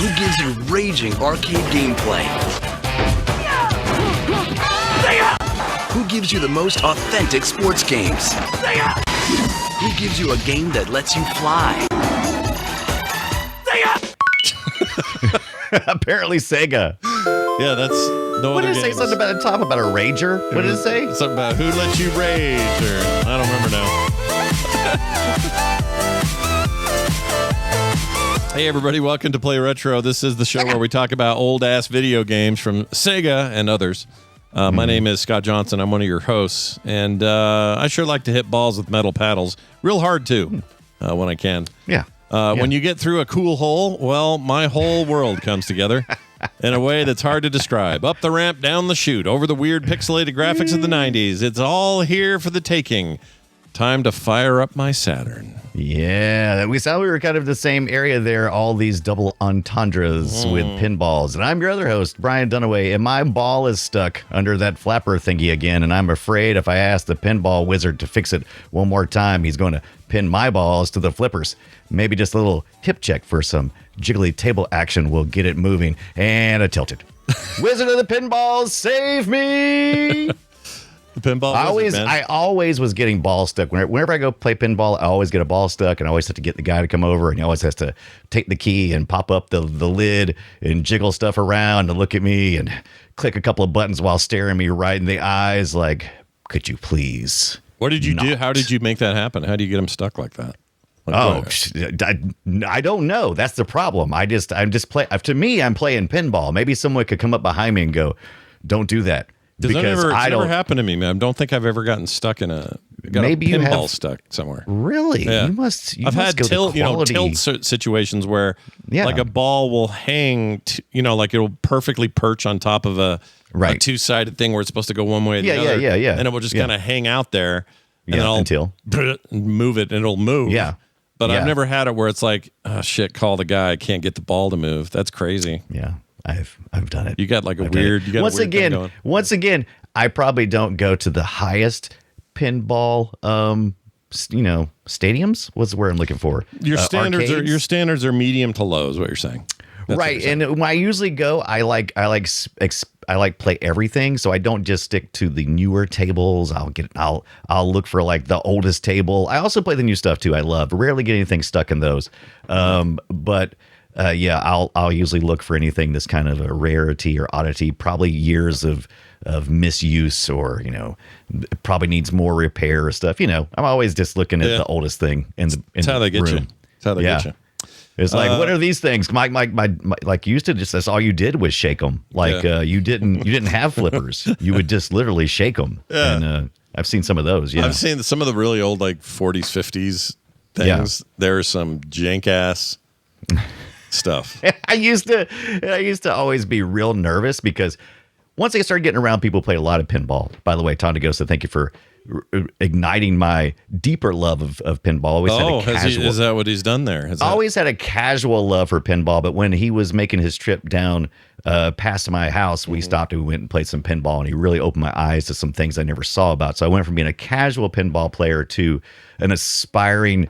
Who gives you raging arcade gameplay? Who gives you the most authentic sports games? Who gives you a game that lets you fly? Apparently Sega. Yeah, that's no What other did it say? games. Something about the top about a rager? What did it say? Something about who lets you rage, or I don't remember now. Hey everybody, welcome to Play Retro. This is the show where we talk about old-ass video games from Sega and others. My name is Scott Johnson. I'm one of your hosts, and I sure like to hit balls with metal paddles. Real hard, too, when I can. Yeah. When you get through a cool hole, well, my whole world comes together in a way that's hard to describe. Up the ramp, down the chute, over the weird pixelated graphics of the 90s. It's all here for the taking. Time to fire up my Saturn. Yeah, we saw we were kind of the same area there, all these double entendres with pinballs. And I'm your other host, Brian Dunaway, and my ball is stuck under that flapper thingy again, and I'm afraid if I ask the pinball wizard to fix it one more time, he's going to pin my balls to the flippers. Maybe just a little hip check for some jiggly table action will get it moving, and I tilted. Wizard of the pinballs, save me! The pinball I always was getting ball stuck. Whenever I go play pinball, I always get a ball stuck, and I always have to get the guy to come over, and he always has to take the key and pop up the lid and jiggle stuff around and look at me and click a couple of buttons while staring me right in the eyes like, could you please? What did you do? How did you make that happen? How do you get him stuck like that? I don't know. That's the problem. I'm just playing. To me, I'm playing pinball. Maybe someone could come up behind me and go, don't do that. It's never happened to me, man. I don't think I've ever gotten stuck in a pinball stuck somewhere. Really? Yeah. I've had tilt situations where like a ball will hang, like it'll perfectly perch on top of a two-sided thing where it's supposed to go one way or the other. Yeah. And it will just kind of hang out there. And then I'll move it and it'll move. Yeah. But I've never had it where it's like, oh shit, call the guy. I can't get the ball to move. That's crazy. Yeah. I've done it. You got like weird. Once again, I probably don't go to the highest pinball, stadiums. What's the word I'm looking for? Your standards are medium to low, is what you're saying. That's right. And when I usually go, I like play everything. So I don't just stick to the newer tables. I'll look for like the oldest table. I also play the new stuff too. I love rarely get anything stuck in those. But I'll usually look for anything that's kind of a rarity or oddity, probably years of misuse or, probably needs more repair or stuff. I'm always just looking at the oldest thing in the That's how they get room. you. That's how they get you. It's like, what are these things? My like you used to just, that's all you did was shake them. Like you didn't have flippers. You would just literally shake them. Yeah. And I've seen some of those. Yeah. I've seen some of the really old like 40s, 50s things. Yeah. There's some jank ass stuff. I used to always be real nervous because once I started getting around people who played a lot of pinball. By the way, Tom DeGosa, thank you for igniting my deeper love of pinball. Is that what he's done there? Always had a casual love for pinball, but when he was making his trip down past my house, we stopped and we went and played some pinball, and he really opened my eyes to some things I never saw about. So I went from being a casual pinball player to an aspiring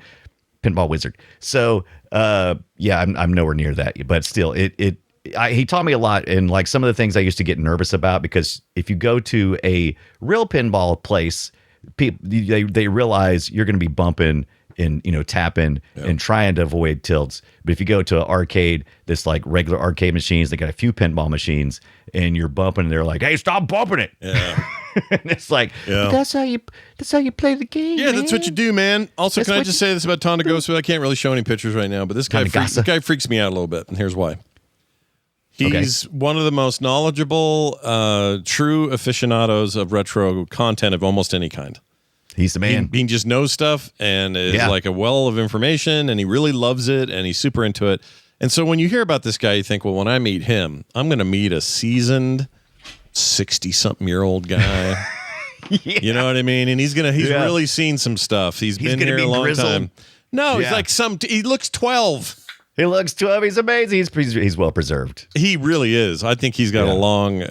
pinball wizard. So I'm nowhere near that, but still, he taught me a lot, and like some of the things I used to get nervous about, because if you go to a real pinball place, people they realize you're going to be bumping and tapping and trying to avoid tilts. But if you go to an arcade that's like regular arcade machines, they got a few pinball machines, and you're bumping, and they're like, "Hey, stop bumping it!" Yeah. And it's like, that's how you play the game. Yeah, that's what you do, man. Also, can I just say this about Tom DeGosa? I can't really show any pictures right now, but this guy freaks me out a little bit, and here's why. He's one of the most knowledgeable, true aficionados of retro content of almost any kind. He's the man. He just knows stuff and is like a well of information, and he really loves it, and he's super into it. And so when you hear about this guy, you think, well, when I meet him, I'm going to meet a seasoned 60-something-year-old guy. You know what I mean? And he's really seen some stuff. He's been here a long time. No, he's like he looks 12. He looks 12. He's amazing. He's well preserved. He really is. I think he's got a long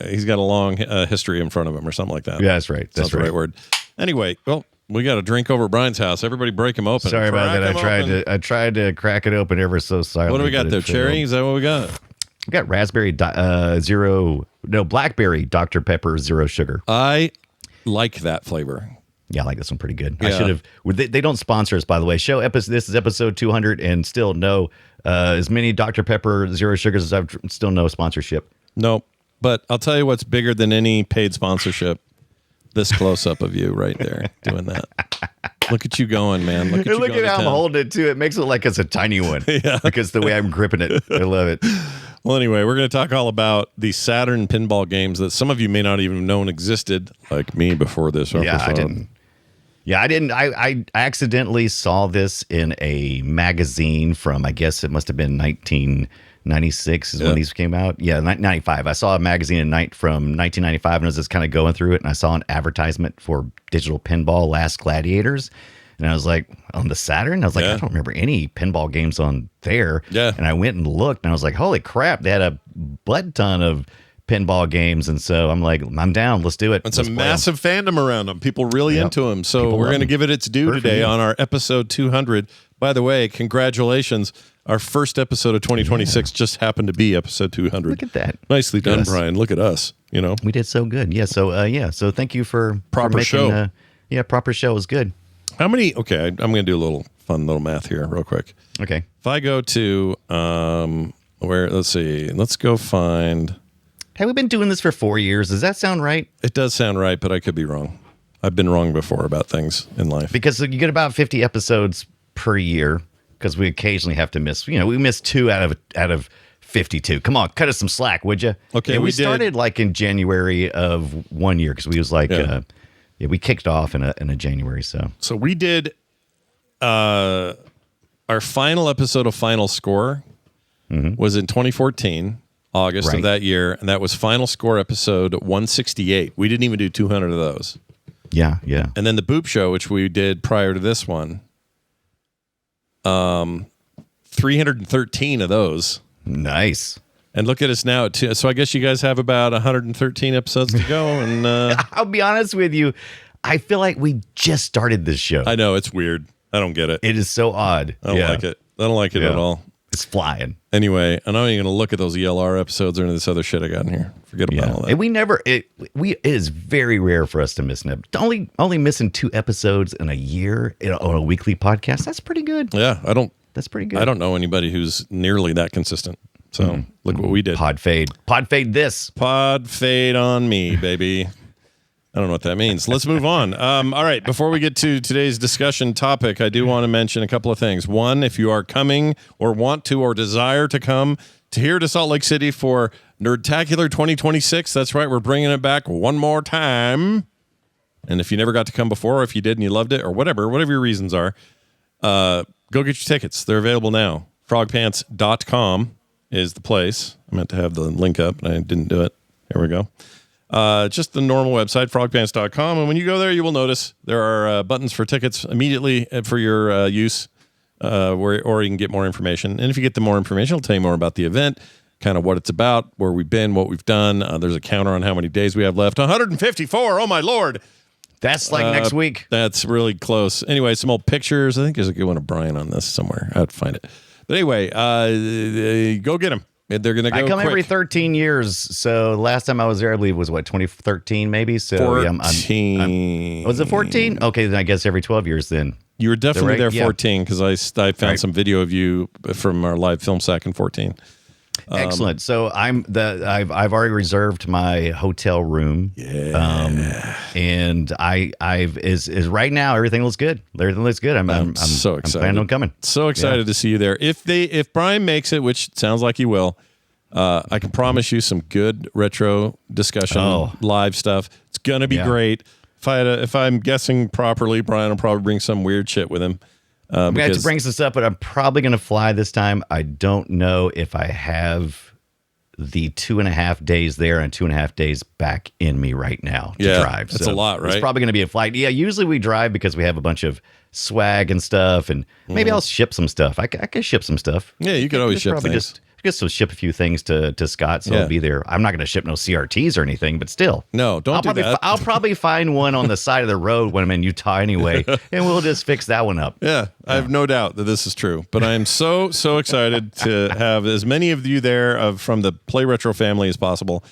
history in front of him or something like that. Yeah, that's right. That's the right word. Anyway, well, we got a drink over at Brian's house. Everybody break him open. Sorry about that. I tried to crack it open ever so silently. What do we got there? Cherry? Is that what we got? We got blackberry Dr. Pepper zero sugar. I like that flavor. Yeah, I like this one pretty good. Yeah. I should have. They don't sponsor us, by the way. This is episode 200, and still no as many Dr. Pepper zero sugars as I've still no sponsorship. Nope. But I'll tell you what's bigger than any paid sponsorship. This close up of you right there doing that. Look at you going, man. Look at how I'm holding it too. It makes it like it's a tiny one. Yeah. Because the way I'm gripping it. I love it. Well, anyway, we're going to talk all about the Saturn pinball games that some of you may not even have known existed, like me before this episode. I didn't. I accidentally saw this in a magazine from, I guess it must have been 1996 is when these came out. Yeah, 95. I saw a magazine from 1995 and I was just kind of going through it, and I saw an advertisement for Digital Pinball Last Gladiators. And I was like, on the Saturn? I was like, I don't remember any pinball games on there. Yeah. And I went and looked, and I was like, holy crap, they had a butt ton of pinball games. And so I'm like, I'm down. Let's do it. It's a massive fandom around them. People really into them. So we're going to give it its due today on our episode 200. By the way, congratulations. Our first episode of 2026 just happened to be episode 200. Look at that. Nicely done, Brian. Look at us. You know, we did so good. Yeah. So, so thank you for proper show. Proper show was good. How many? Okay. I'm going to do a little fun little math here real quick. Okay. If I go to let's see, let's go find. Have we been doing this for 4 years? Does that sound right? It does sound right, but I could be wrong. I've been wrong before about things in life. Because you get about 50 episodes per year, because we occasionally have to miss. We missed 2 out of 52. Come on, cut us some slack, would you? Okay, we started like in January of 1 year, because we was like, we kicked off in a January. So we did our final episode of Final Score was in 2014. August of that year, and that was Final Score episode 168. We didn't even do 200 of those. Yeah. And then the Boop Show, which we did prior to this one, 313 of those. Nice. And look at us now at 2. So I guess you guys have about 113 episodes to go. And I'll be honest with you, I feel like we just started this show. I know, it's weird. I don't get it. It is so odd. I don't like it. I don't like it at all. It's flying. Anyway, I'm not even going to look at those ELR episodes or any of this other shit I got in here. Forget about all that. And it is very rare for us to miss an episode. Only missing 2 episodes in a year on a weekly podcast. That's pretty good. Yeah, That's pretty good. I don't know anybody who's nearly that consistent. So look what we did. Pod fade this. Pod fade on me, baby. I don't know what that means. Let's move on. All right. Before we get to today's discussion topic, I do want to mention a couple of things. One, if you are coming or want to or desire to come here to Salt Lake City for Nerdtacular 2026, that's right. We're bringing it back one more time. And if you never got to come before, or if you did and you loved it, or whatever your reasons are, go get your tickets. They're available now. Frogpants.com is the place. I meant to have the link up, and I didn't do it. Here we go. Just the normal website, frogpants.com. And when you go there, you will notice there are buttons for tickets immediately for your use, or you can get more information. And if you get the more information, it'll tell you more about the event, kind of what it's about, where we've been, what we've done. There's a counter on how many days we have left. 154. Oh, my Lord. That's like next week. That's really close. Anyway, some old pictures. I think there's a good one of Brian on this somewhere. I have to find it. But anyway, go get them. They're going to go I come quick. every 13 years. So last time I was there, I believe, was 2013 maybe? So 14. Was it 14? Okay, then I guess every 12 years then. You were definitely there 14 because I found right. some video of you from our live film sack in 14. Excellent. So I've already reserved my hotel room. Yeah. And I've right now everything looks good. Everything looks good. I'm so excited. I'm planning on coming. So excited to see you there. If Brian makes it, which sounds like he will, I can promise you some good retro discussion, live stuff. It's gonna be great. If I'm guessing properly, Brian will probably bring some weird shit with him. I'm going to have to bring some stuff, but I'm probably going to fly this time. I don't know if I have the 2.5 days there and 2.5 days back in me right now to drive. That's a lot, right? It's probably going to be a flight. Yeah, usually we drive because we have a bunch of swag and stuff, and maybe I'll ship some stuff. I could ship some stuff. Yeah, you could always ship things. guess we'll ship a few things to Scott, so it'll be there. I'm not going to ship no CRTs or anything, but still. No, don't do that. I'll probably find one on the side of the road when I'm in Utah anyway, and we'll just fix that one up. Yeah, I have no doubt that this is true. But I am so excited to have as many of you there from the Play Retro family as possible.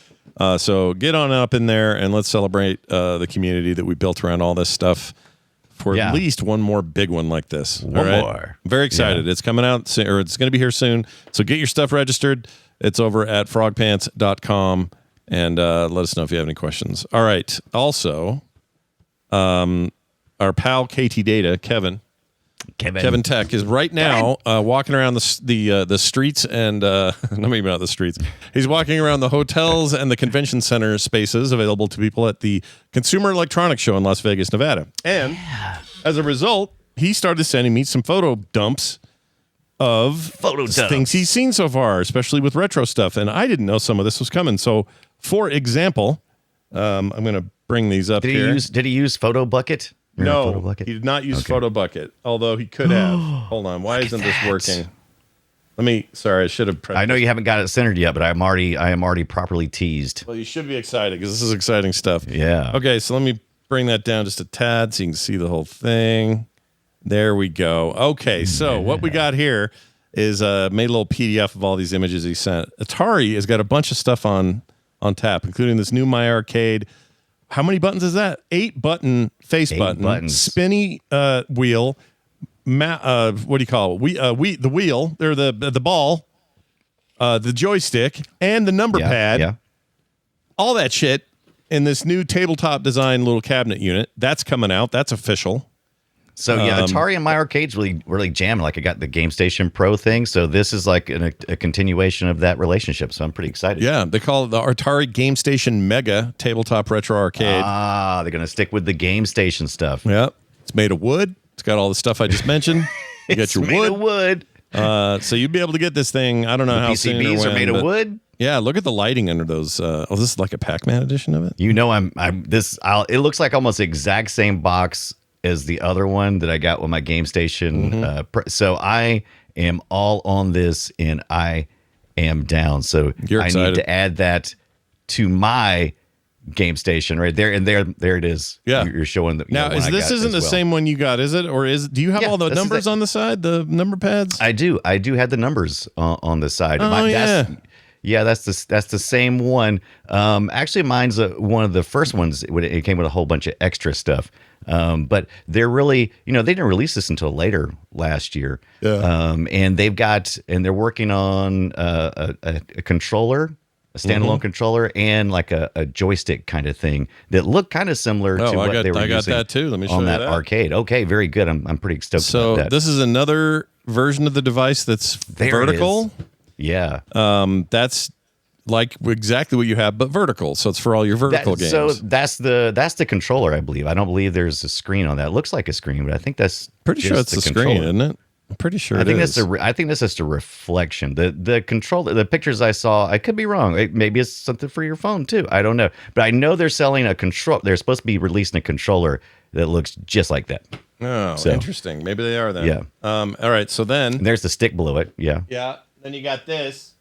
So get on up in there and let's celebrate the community that we built around all this stuff for at least one more big one like this. One more. Very excited. Yeah. It's coming out, or it's going to be here soon. So get your stuff registered. It's over at frogpants.com, and let us know if you have any questions. All right. Also, our pal KT Data, Kevin Tech, is right now walking around the streets and maybe not the streets. He's walking around the hotels and the convention center spaces available to people at the Consumer Electronics Show in Las Vegas, Nevada. And as a result, he started sending me some photo dumps of things he's seen so far, especially with retro stuff. And I didn't know some of this was coming. So, for example, I'm going to bring these up here. Did he use Photo Bucket? No, he did not use Photo Bucket, although he could have. Hold on. Why isn't this working? Sorry, I should have. I know you haven't got it centered yet, but I am already properly teased. Well, you should be excited because this is exciting stuff. Yeah. Okay, so let me bring that down just a tad so you can see the whole thing. There we go. Okay, so what we got here is made a little PDF of all these images he sent. Atari has got a bunch of stuff on tap, including this new My Arcade. How many buttons is that? 8 button face button, spinny wheel. What do you call it? The wheel. They're the ball, the joystick, and the number pad. Yeah. All that shit in this new tabletop design little cabinet unit. That's coming out. That's official. So Atari and My Arcade's really jamming. Like I got the Game Station Pro thing, so this is like a continuation of that relationship. So I'm pretty excited. Yeah, they call it the Atari Game Station Mega Tabletop Retro Arcade. They're gonna stick with the Game Station stuff. Yeah, it's made of wood. It's got all the stuff I just mentioned. You got your made of wood. So you'll be able to get this thing. I don't know how soon PCBs are made of wood. Yeah, look at the lighting under those. This is like a Pac-Man edition of it. You know, it looks like almost the exact same box as the other one that I got with my Game Station. So I am all on this, and I am down. So You're excited. I need to add that to my Game Station right there, and there it is. Yeah, you're showing that. Now, this isn't the same one you got, is it? Or do you have all the numbers on the side, the number pads? I do have the numbers on the side. Yeah, that's the same one. Actually, mine's one of the first ones. It came with a whole bunch of extra stuff. But they're really, they didn't release this until later last year. Yeah. And they're working on a controller, a standalone controller, and like a joystick kind of thing that looked kind of similar to what they were using. I got that too. Let me show on you that arcade. Okay, very good. I'm pretty stoked about that. So this is another version of the device that's vertical. Yeah. That's like exactly what you have, but vertical. So it's for all your vertical games. So that's the controller, I believe. I don't believe there's a screen on that. It looks like a screen, but I think that's pretty sure it's the screen, isn't it? I'm pretty sure I think that's just a reflection. The controller, the pictures I saw, I could be wrong. Maybe it's something for your phone too. I don't know, but I know they're selling a control. They're supposed to be releasing a controller that looks just like that. Oh, so interesting. Maybe they are then. Yeah. All right. So then there's the stick below it. Yeah. Yeah. Then you got this.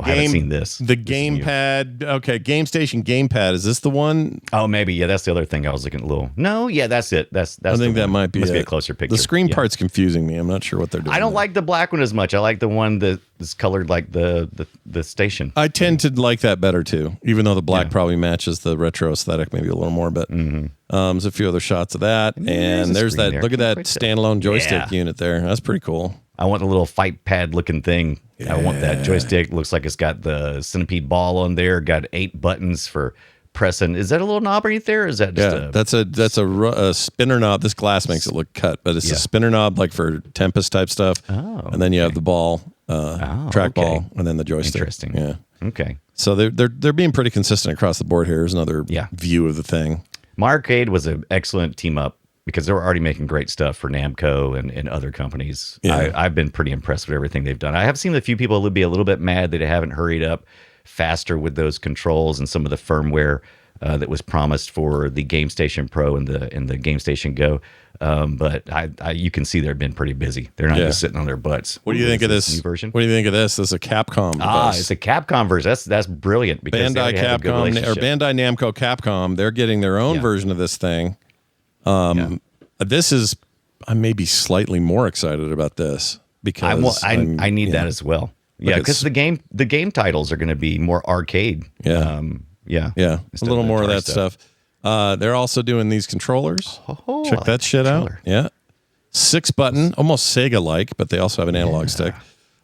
I haven't seen this. The gamepad. Okay, Game Station gamepad. Is this the one? Oh, maybe. Yeah, that's the other thing. I was looking a little. No, yeah, that's it. That's. I think that might be. Must be a closer picture. The screen part's confusing me. I'm not sure what they're doing. I don't like the black one as much. I like the one that's colored like the station. I tend to like that better too, even though the black probably matches the retro aesthetic maybe a little more. But there's a few other shots of that, and there's that. Look at that standalone joystick unit there. That's pretty cool. I want the little fight pad looking thing. Yeah. I want that joystick. Looks like it's got the centipede ball on there. Got 8 buttons for pressing. Is that a little knob right there? Or is that just that's a spinner knob. This glass makes it look cut, but it's a spinner knob like for Tempest type stuff. Oh, and then you have the ball, track ball, and then the joystick. Interesting. Yeah. Okay. So they're being pretty consistent across the board here. Here's another view of the thing. My Arcade was an excellent team up, because they were already making great stuff for Namco and other companies. Yeah. I've been pretty impressed with everything they've done. I have seen a few people be a little bit mad that they haven't hurried up faster with those controls and some of the firmware that was promised for the Game Station Pro and the Game Station Go. But you can see they've been pretty busy. They're not just sitting on their butts. What do you think of this new version? What do you think of this? This is a Capcom device. It's a Capcom version. That's brilliant because Bandai Capcom or Bandai Namco Capcom. They're getting their own version of this thing. This is I'm maybe slightly more excited about this because I need that as well. Yeah, because the game titles are going to be more arcade. Yeah, a little more of that stuff. They're also doing these controllers. Check that shit out. Yeah, 6-button, almost Sega-like, but they also have an analog stick.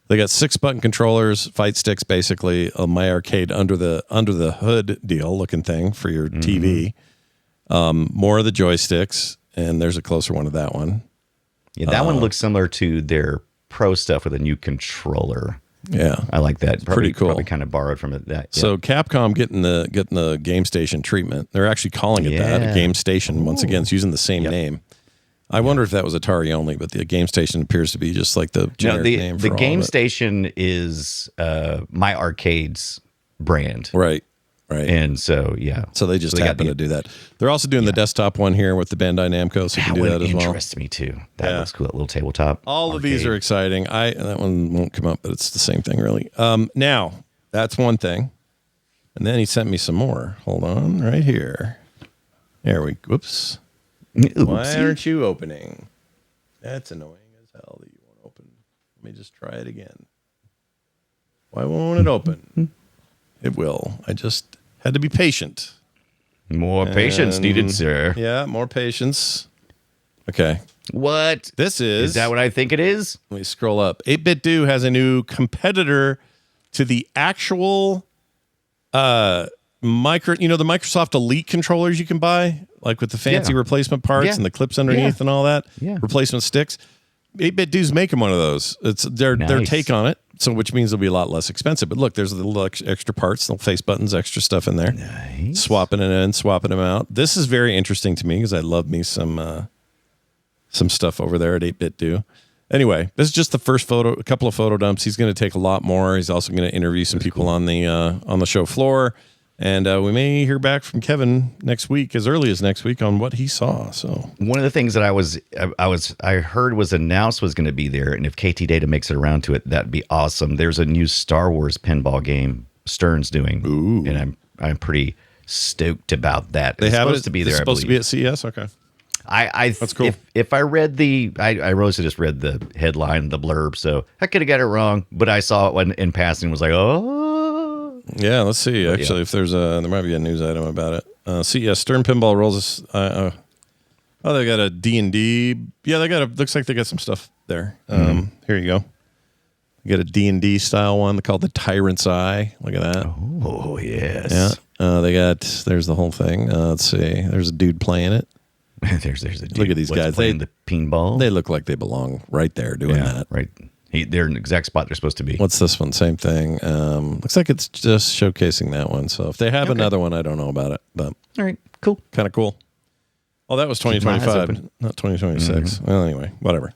They got 6-button controllers, fight sticks, basically a My Arcade under the hood deal looking thing for your TV. More of the joysticks, and there's a closer one of that one. Yeah, that one looks similar to their Pro stuff with a new controller. Yeah, I like that. Pretty cool. Probably kind of borrowed from it. That. Yeah. So Capcom getting the Game Station treatment. They're actually calling it that, a Game Station. Once again, it's using the same name. I wonder if that was Atari only, but the Game Station appears to be just like the generic name. The Game Station is My Arcade's brand, right? And so so they just happen to do that. They're also doing the desktop one here with the Bandai Namco, so you can do that as well. That interests me too. That looks cool. That little tabletop. All of these are exciting. That one won't come up, but it's the same thing really. Now that's one thing, and then he sent me some more. Hold on, right here. There we. Whoops. Why aren't you opening? That's annoying as hell that you won't open. Let me just try it again. Why won't it open? It will. I just had to be patient. More patience needed, sir. Yeah, more patience. Okay. What? This is... Is that what I think it is? Let me scroll up. 8BitDo has a new competitor to the actual the Microsoft Elite controllers you can buy, like with the fancy replacement parts and the clips underneath and all that. Yeah. Replacement sticks. 8BitDo's making one of those. It's their take on it, so which means it'll be a lot less expensive. But look, there's a little extra parts, little face buttons, extra stuff in there. Nice. Swapping it in, swapping them out. This is very interesting to me because I love me some stuff over there at 8BitDo. Anyway, this is just the first a couple of photo dumps. He's going to take a lot more. He's also going to interview some people on the show floor. And we may hear back from Kevin next week, as early as next week, on what he saw. So one of the things that I heard was announced was going to be there, and if KT Data makes it around to it, that'd be awesome. There's a new Star Wars pinball game Stern's doing, and I'm pretty stoked about that. They have supposed to be there. It's supposed to be at CES. Okay, that's cool. If I read I mostly just read the headline, the blurb, so I could have got it wrong, but I saw it in passing and was like, oh. Yeah, let's see. Actually, if there might be a news item about it. CES Stern Pinball rolls. They got a D&D. Yeah, looks like they got some stuff there. Here you go. You got a D&D style one called the Tyrant's Eye. Look at that. Oh, yes. Yeah. There's the whole thing. Let's see. There's a dude playing it. there's a dude. Look at these guys. Playing the pinball. They look like they belong right there doing that. Right. They're in the exact spot they're supposed to be. What's this one? Same thing. Looks like it's just showcasing that one. So if they have another one, I don't know about it. But all right, cool. Kind of cool. Oh, that was 2025, not 2026. Well, anyway, whatever.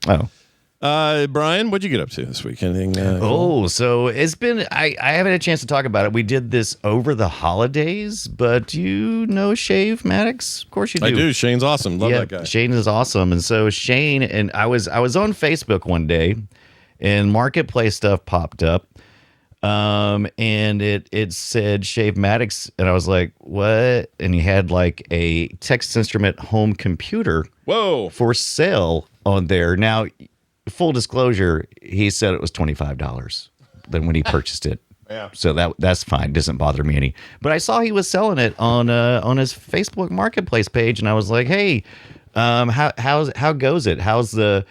Brian, what'd you get up to this week? Anything? So it's been. I haven't had a chance to talk about it. We did this over the holidays, but you know Shave Maddox? Of course you do. I do. Shane's awesome. Love that guy. Shane is awesome. And so Shane and I was on Facebook one day, and Marketplace stuff popped up, and it said Shave Maddox, and I was like, what? And he had like a Texas Instrument home computer for sale on there. Now, full disclosure, he said it was $25 then when he purchased it. Yeah. So that's fine. Doesn't bother me any. But I saw he was selling it on his Facebook Marketplace page, and I was like, hey, how goes it? How's the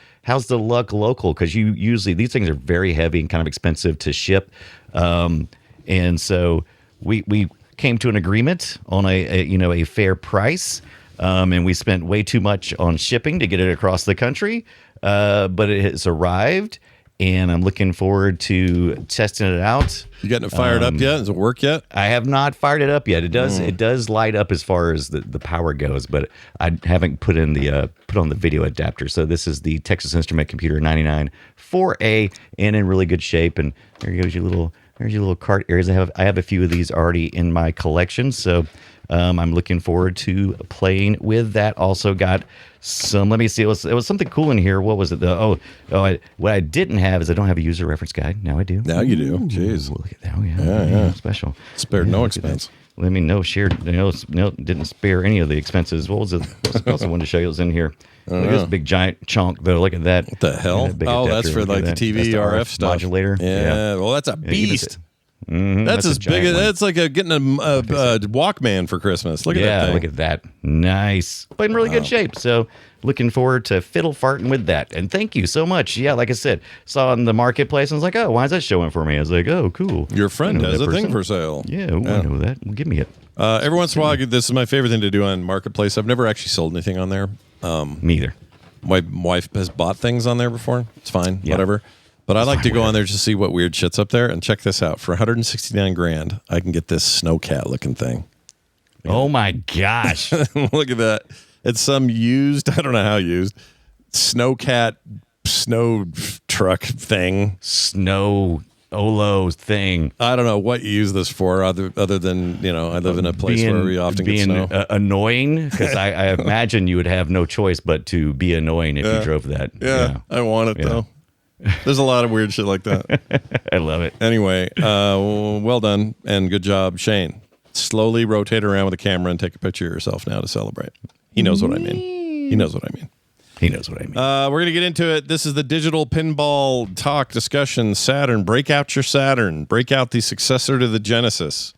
luck local? Because you usually these things are very heavy and kind of expensive to ship, and so we came to an agreement on a fair price, and we spent way too much on shipping to get it across the country, but it has arrived, and I'm looking forward to testing it out. You getting it fired up yet? Does it work yet? I have not fired it up yet. It does light up as far as the power goes, but I haven't put on the video adapter. So this is the Texas Instrument Computer 99 4A, and in really good shape. And there goes your little There's your little cart areas. I have a few of these already in my collection, so I'm looking forward to playing with that. Also got some. Let me see. It was something cool in here. What was it? What I didn't have is I don't have a user reference guide. Now I do. Now you do. Jeez. Look at that. Oh yeah. Special. Spared no expense. Let me know. Shared. No, didn't spare any of the expenses. What was it? What else I wanted to show you? It was in here. Look at this big giant chunk though. Look at that. What the hell? Oh, that's for like the TV RF stuff. Modulator. Yeah. Well, that's a beast. That's as big as that's like getting a Walkman for Christmas. Look at that thing. Look at that. Nice. But in really good shape. So looking forward to fiddle farting with that. And thank you so much. Yeah, like I said, saw in the marketplace and I was like, oh, why is that showing for me? I was like, oh, cool. Your friend has a thing for sale. Yeah, I know that. Well, give me it. Every once in a while, this is my favorite thing to do on Marketplace. I've never actually sold anything on there. Me either. My wife has bought things on there before. It's fine, whatever. But I like to go on there just to see what weird shit's up there. And check this out. For $169,000, I can get this snowcat looking thing. Oh my gosh. Look at that. It's some used, I don't know how used, snowcat snow truck thing. Snow Olo thing. I don't know what you use this for other than, I live in a place where we often get snow. Annoying, because I imagine you would have no choice but to be annoying if you drove that. Yeah, I want it though. There's a lot of weird shit like that. I love it. Anyway, well done and good job, Shane. Slowly rotate around with the camera and take a picture of yourself now to celebrate. He knows what I mean. He knows what I mean. We're going to get into it. This is the digital pinball talk discussion. Saturn. Break out your Saturn. Break out the successor to the Genesis.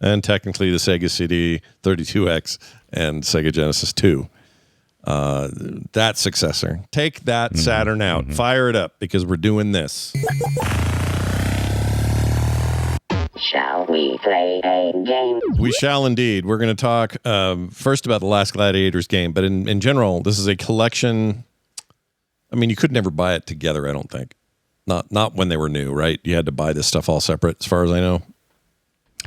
And technically the Sega CD32X and Sega Genesis 2. That successor. Take that Saturn out. Fire it up because we're doing this. Shall we play a game? We shall indeed. We're going to talk first about the last Gladiators game, but in general, this is a collection. I mean, you could never buy it together, I don't think. Not when they were new, right? You had to buy this stuff all separate, as far as I know.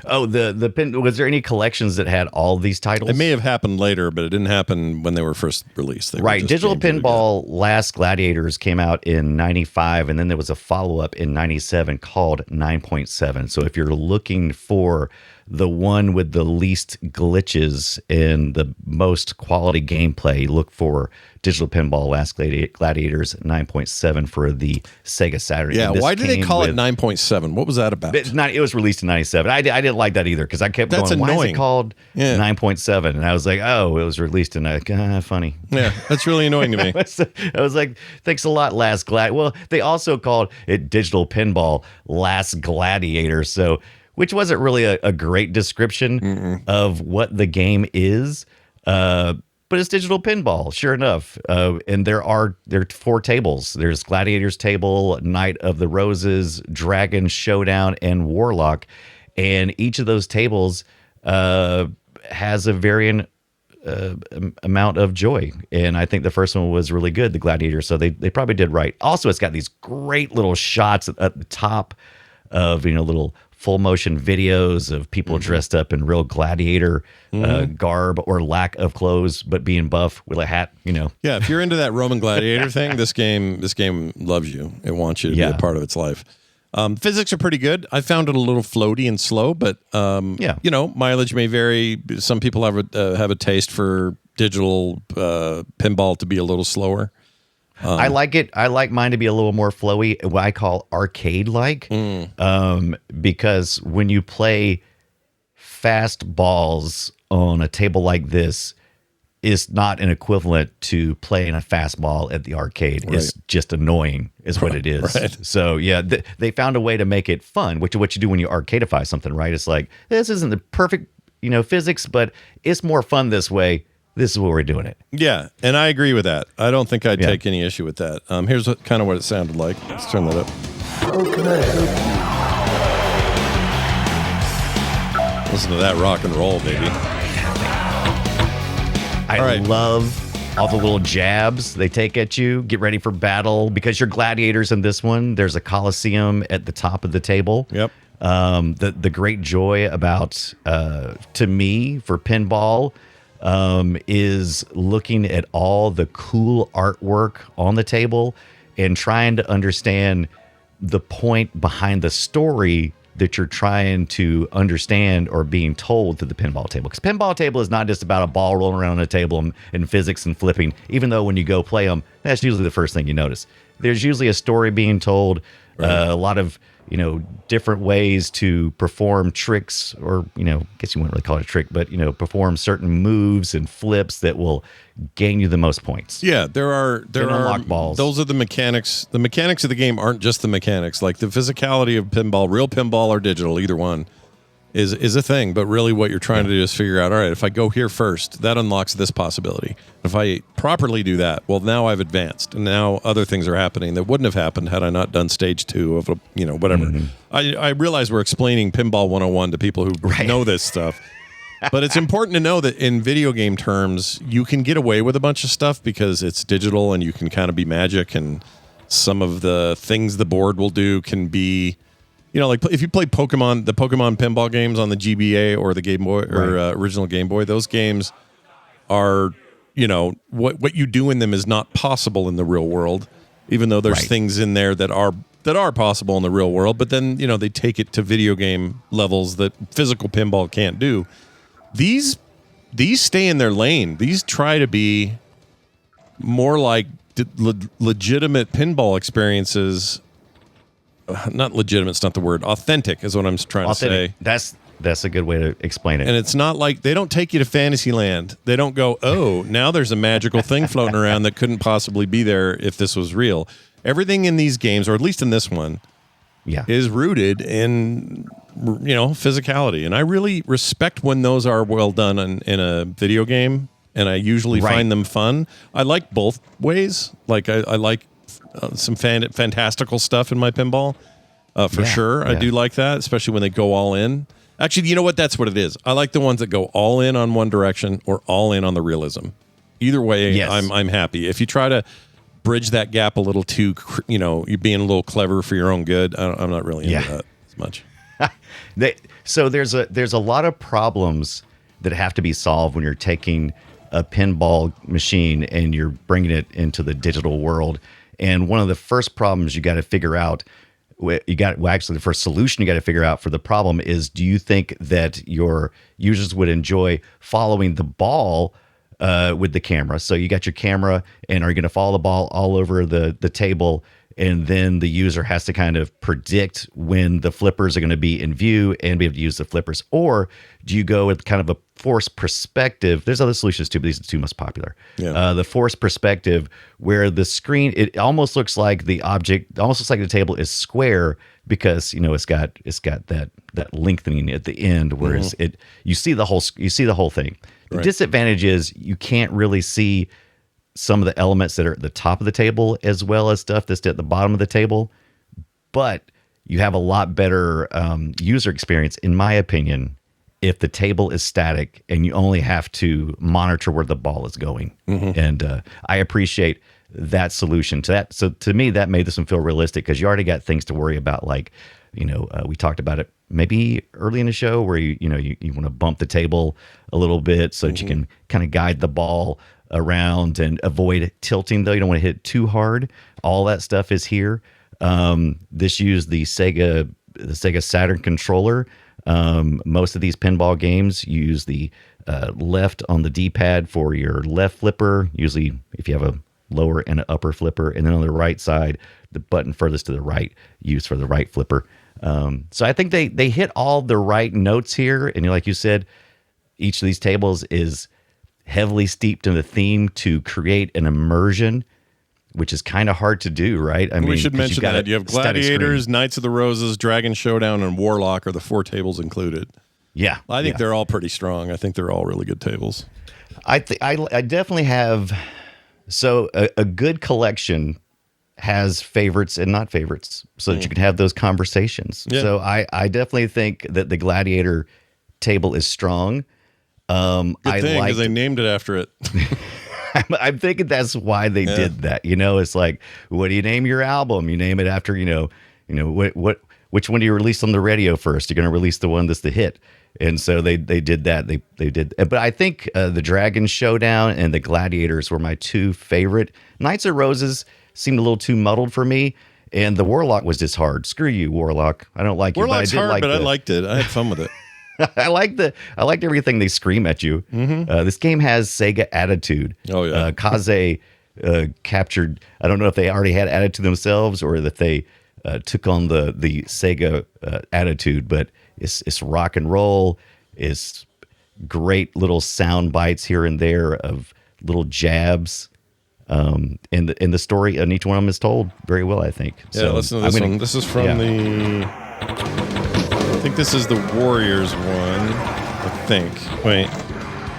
Oh, the pin. Was there any collections that had all these titles? It may have happened later, but it didn't happen when they were first released. Right. Digital Pinball Last Gladiators came out in 95, and then there was a follow-up in 97 called 9.7. So if you're looking for the one with the least glitches and the most quality gameplay, look for Digital Pinball Last Gladiators 9.7 for the Sega Saturn. Yeah, why did they call it 9.7? What was that about? It was released in 97. I didn't like that either because I kept going, annoying. Why is it called 9.7? And I was like, oh, it was released in funny. Yeah, that's really annoying to me. I was like, thanks a lot, Last Glad. Well, they also called it Digital Pinball Last Gladiator, so which wasn't really a great description of what the game is. But it's digital pinball, sure enough. And there are 4 tables. There's Gladiators table, Knight of the Roses, Dragon Showdown, and Warlock. And each of those tables has a varying amount of joy. And I think the first one was really good, the Gladiator. So they probably did right. Also, it's got these great little shots at the top of, little full motion videos of people dressed up in real gladiator garb or lack of clothes, but being buff with a hat, Yeah, if you're into that Roman gladiator thing, this game loves you. It wants you to be a part of its life. Physics are pretty good. I found it a little floaty and slow, but mileage may vary. Some people have a taste for digital pinball to be a little slower. I like it. I like mine to be a little more flowy, what I call arcade-like, because when you play fast balls on a table like this, it's not an equivalent to playing a fast ball at the arcade. Right. It's just annoying is what it is. Right. So, yeah, they found a way to make it fun, which is what you do when you arcadeify something, right? It's like, this isn't the perfect, physics, but it's more fun this way. This is what we're doing it. Yeah, and I agree with that. I don't think I'd take any issue with that. Here's kind of what it sounded like. Let's turn that up. Listen to that rock and roll, baby. I love all the little jabs they take at you. Get ready for battle. Because you're gladiators in this one, there's a coliseum at the top of the table. Yep. The great joy about, to me, for pinball, is looking at all the cool artwork on the table and trying to understand the point behind the story that you're trying to understand or being told through the pinball table. Because pinball table is not just about a ball rolling around on a table and physics and flipping, even though when you go play them, that's usually the first thing you notice. There's usually a story being told, a lot of, different ways to perform tricks, or, I guess you wouldn't really call it a trick, but, perform certain moves and flips that will gain you the most points. Yeah, there are unlock balls. Those are the mechanics. The mechanics of the game aren't just the mechanics. Like the physicality of pinball, real pinball or digital, either one is a thing. But really what you're trying to do is figure out, all right, if I go here first, that unlocks this possibility. If I properly do that, well, now I've advanced. And now other things are happening that wouldn't have happened had I not done stage 2 of, whatever. Mm-hmm. I realize we're explaining Pinball 101 to people who know this stuff. But it's important to know that in video game terms, you can get away with a bunch of stuff because it's digital and you can kind of be magic, and some of the things the board will do can be, like if you play the Pokemon pinball games on the GBA or the Game Boy or original Game Boy, those games are, what you do in them is not possible in the real world, even though there's things in there that are possible in the real world. But then, they take it to video game levels that physical pinball can't do. These stay in their lane. These try to be more like legitimate pinball experiences. Not legitimate, it's not the word. Authentic is what I'm trying to say. That's a good way to explain it. And it's not like they don't take you to Fantasyland. They don't go, oh, now there's a magical thing floating around that couldn't possibly be there if this was real. Everything in these games, or at least in this one, is rooted in physicality, and I really respect when those are well done in a video game, and I usually find them fun. I like both ways. Like I like some fantastical stuff in my pinball for sure. I do like that, especially when they go all in. Actually, you know what? That's what it is. I like the ones that go all in on one direction or all in on the realism. Either way, I'm happy. If you try to bridge that gap a little too, you're being a little clever for your own good, I'm not really into that as much. So there's a lot of problems that have to be solved when you're taking a pinball machine and you're bringing it into the digital world. And one of the first problems you got to figure out, the first solution you got to figure out for the problem is, do you think that your users would enjoy following the ball with the camera? So you got your camera, and are you going to follow the ball all over the table? And then the user has to kind of predict when the flippers are going to be in view and be able to use the flippers. Or do you go with kind of a forced perspective? There's other solutions too, but these are the two most popular. The forced perspective, where the screen, it almost looks like the table is square, because it's got that lengthening at the end, whereas you see the whole thing. The disadvantage is you can't really see some of the elements that are at the top of the table as well as stuff that's at the bottom of the table, but you have a lot better user experience, in my opinion, if the table is static and you only have to monitor where the ball is going. And I appreciate that solution to that. So to me, that made this one feel realistic, because you already got things to worry about, like, we talked about it maybe early in the show, where you want to bump the table a little bit so that you can kind of guide the ball around and avoid tilting, though you don't want to hit too hard. All that stuff is here. This used the Sega Saturn controller. Most of these pinball games use the left on the D-pad for your left flipper, usually if you have a lower and an upper flipper, and then on the right side, the button furthest to the right used for the right flipper. So I think they hit all the right notes here, and like you said, each of these tables is heavily steeped in the theme to create an immersion, which is kind of hard to do, right? I mean, we should mention that you have Gladiators, Knights of the Roses, Dragon Showdown, and Warlock are the 4 tables included. Yeah, I think they're all pretty strong. I think they're all really good tables. I definitely have. So a good collection has favorites and not favorites, so that you can have those conversations. Yeah. So I definitely think that the Gladiator table is strong. Good thing, because they named it after it. I'm thinking that's why they did that. It's like, what do you name your album? You name it after, which one do you release on the radio first? You're going to release the one that's the hit. And so they did that. They did. But I think the Dragon Showdown and the Gladiators were my 2 favorite. Knights of Roses seemed a little too muddled for me. And the Warlock was just hard. Screw you, Warlock. I don't like Warlock's you. But I did hard, like but I liked it. I had fun with it. I liked everything they scream at you. This game has Sega attitude. Oh, yeah. Kaze captured. I don't know if they already had attitude themselves or that they took on the Sega attitude, but it's rock and roll. It's great little sound bites here and there of little jabs. In the story, and each one of them is told very well, I think. Yeah, So listen to this one. This is from I think this is the Warriors one. I think. Wait.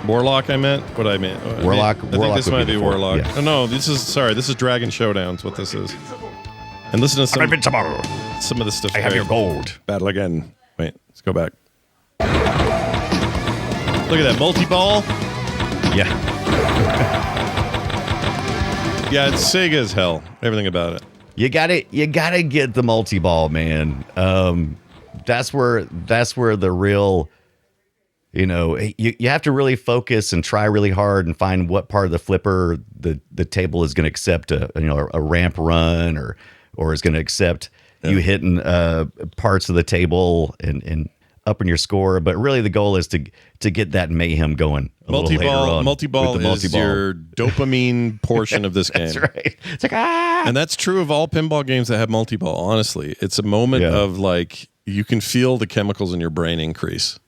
Warlock, I meant? What I meant? Warlock. I think this might be Warlock. Yeah. Oh, no, this is Dragon Showdown's what this is. And listen to some of the stuff. I have your gold. Battle again. Wait, let's go back. Look at that multi-ball. Yeah. Yeah, it's Sega as hell. Everything about it. You gotta get the multi-ball, man. That's where the real, you have to really focus and try really hard and find what part of the flipper the table is going to accept a ramp run or is going to accept you hitting parts of the table and up in your score. But really the goal is to get that mayhem going. Multi-ball is your dopamine portion of this game. That's right. It's like, And that's true of all pinball games that have multi-ball, honestly. It's a moment of like, you can feel the chemicals in your brain increase.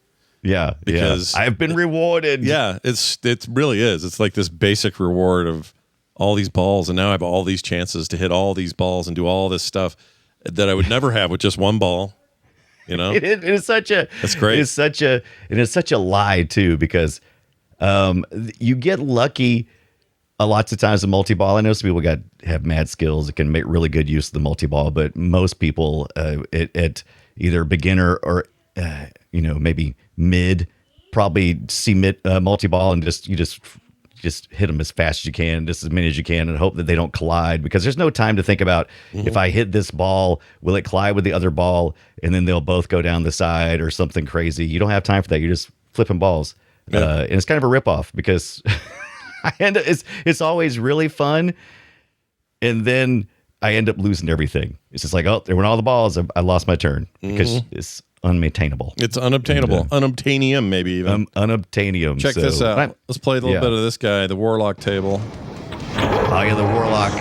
Yeah. Because I've been rewarded. Yeah, it really is. It's like this basic reward of all these balls, and now I have all these chances to hit all these balls and do all this stuff that I would never have with just one ball. It is such a. That's great. It is such a lie too, because you get lucky a lots of times the multi-ball. I know some people have mad skills that can make really good use of the multi-ball, but most people at either beginner or maybe mid probably see multi-ball and just hit them as fast as you can, just as many as you can, and hope that they don't collide, because there's no time to think about if I hit this ball, will it collide with the other ball, and then they'll both go down the side or something crazy. You don't have time for that. You're just flipping balls. Yeah. And it's kind of a ripoff because it's always really fun, and then I end up losing everything. It's just like, there went all the balls. I lost my turn because it's unmaintainable. It's unobtainable. Unobtainium, maybe even. Unobtainium. Check this out. Let's play a little bit of this guy, the Warlock table. Oh, yeah, the Warlock.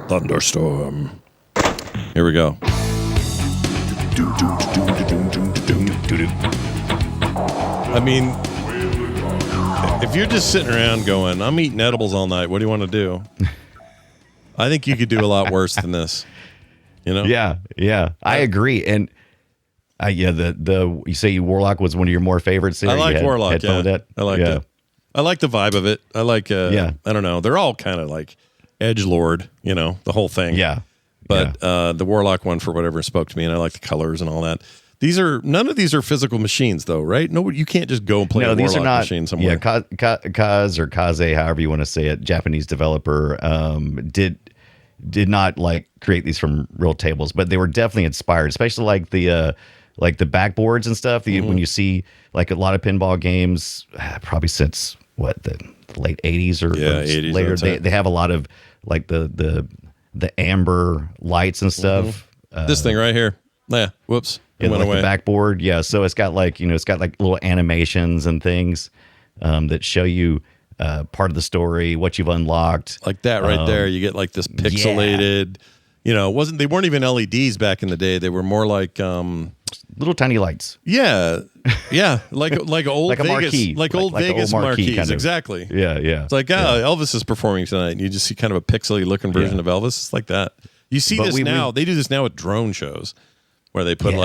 Thunderstorm. Here we go. I mean, if you're just sitting around going, I'm eating edibles all night, what do you want to do? I think you could do a lot worse than this. Yeah. I agree. And you say Warlock was one of your more favorites. I like Warlock. Yeah, I liked it. I like the vibe of it. I like. I don't know. They're all kind of like edgelord. The whole thing. Yeah. But the Warlock one, for whatever, spoke to me, and I like the colors and all that. None of these are physical machines, though, right? No, you can't just go and play a Warlock machine somewhere. Yeah, Kaz or Kaze, however you want to say it, Japanese developer, did not create these from real tables, but they were definitely inspired, especially like the backboards and stuff. When you see a lot of pinball games, probably since the late 80s or 80s, later, they have a lot of the amber lights and stuff. This thing right here. Yeah. Whoops. It went away. The backboard. Yeah. So it's got little animations and things that show you part of the story, what you've unlocked. Like that right there. You get this pixelated, they weren't even LEDs back in the day. They were more like little tiny lights. Yeah. Yeah. Like old like a Vegas. Marquee. Like old Vegas marquees. Kind of. Exactly. Yeah. It's like, Elvis is performing tonight, and you just see kind of a pixely looking version of Elvis. It's like that. You see this now. They do this now with drone shows where they put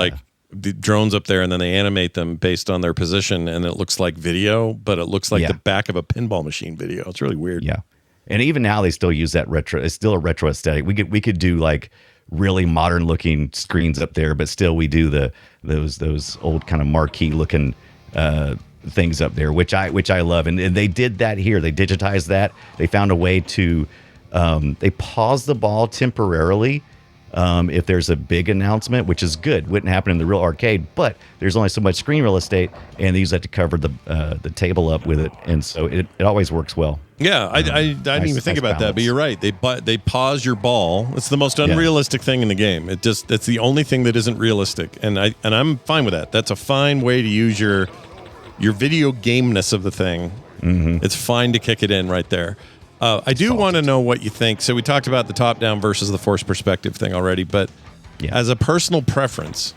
the drones up there and then they animate them based on their position, and it looks like video, but it looks like the back of a pinball machine video. It's really weird. Yeah. And even now they still use that retro. It's still a retro aesthetic. We could do really modern looking screens up there, but still we do those old kind of marquee looking things up there, which I love. And they did that here. They digitized that. They found a way to they paused the ball temporarily if there's a big announcement, which is good. Wouldn't happen in the real arcade, but there's only so much screen real estate, and they use that to cover the table up with it, and so it always works well. Yeah, I didn't even think about that, but you're right. They pause your ball. It's the most unrealistic thing in the game. It's the only thing that isn't realistic, and I'm fine with that. That's a fine way to use your video gameness of the thing. Mm-hmm. It's fine to kick it in right there. I do want to know what you think. So we talked about the top-down versus the forced perspective thing already, but as a personal preference,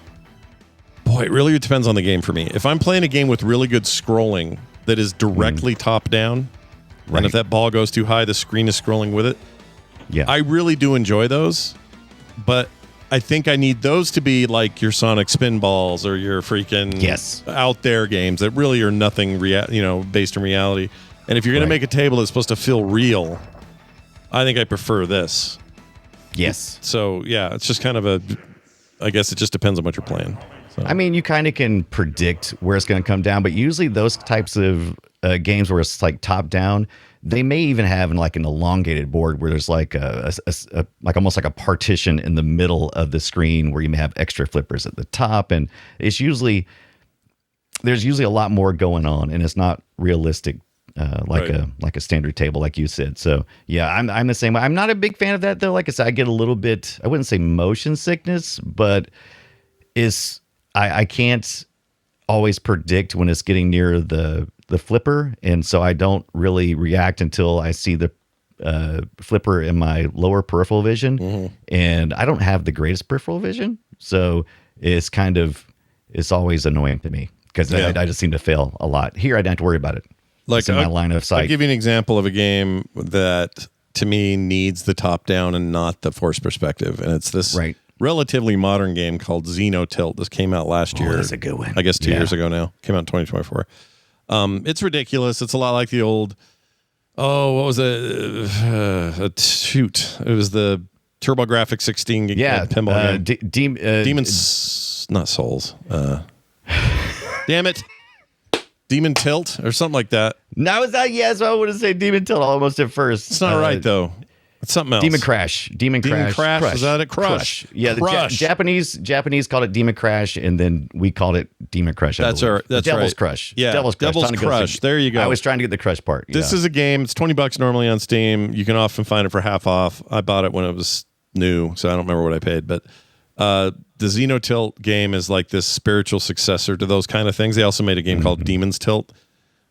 boy, it really depends on the game for me. If I'm playing a game with really good scrolling that is directly top-down, and if that ball goes too high, the screen is scrolling with it, I really do enjoy those, but I think I need those to be like your Sonic Spinballs or your freaking out there games that really are nothing based in reality. And if you're going to make a table that's supposed to feel real, I think I prefer this. Yes. So, it's just kind of I guess it just depends on what you're playing. So. I mean, you kind of can predict where it's going to come down, but usually those types of games where it's like top down, they may even have like an elongated board where there's like like almost like a partition in the middle of the screen where you may have extra flippers at the top. And there's usually a lot more going on, and it's not realistic. Like a standard table, like you said. So I'm the same way. I'm not a big fan of that though. Like I said, I get a little bit, I wouldn't say motion sickness, but I can't always predict when it's getting near the flipper, and so I don't really react until I see the flipper in my lower peripheral vision, and I don't have the greatest peripheral vision, so it's always annoying to me because I just seem to fail a lot. Here, I don't have to worry about it. Like in my line of sight. I'll give you an example of a game that to me needs the top down and not the forced perspective, and it's this relatively modern game called Xenotilt. This came out last year. That's a good one. I guess 2 years ago now. Came out in 2024. It's ridiculous. It's a lot like the old. Oh, what was it? Shoot! It was the TurboGrafx 16 pinball game. Demon's not Souls. Damn it. Demon Tilt or something like that. No, it's not. Yes, I would say Demon Tilt almost at first. It's not right though. It's something else. Demon Crash. Demon Crash. Is that it? Crush. Yeah, the Japanese called it Demon Crash, and then we called it Demon Crush. That's Devil's Crush. Yeah, Devil's Crush. There you go. I was trying to get the Crush part. This is a game. It's $20 normally on Steam. You can often find it for half off. I bought it when it was new, so I don't remember what I paid, but. The Xenotilt game is like this spiritual successor to those kind of things. They also made a game called Demon's Tilt,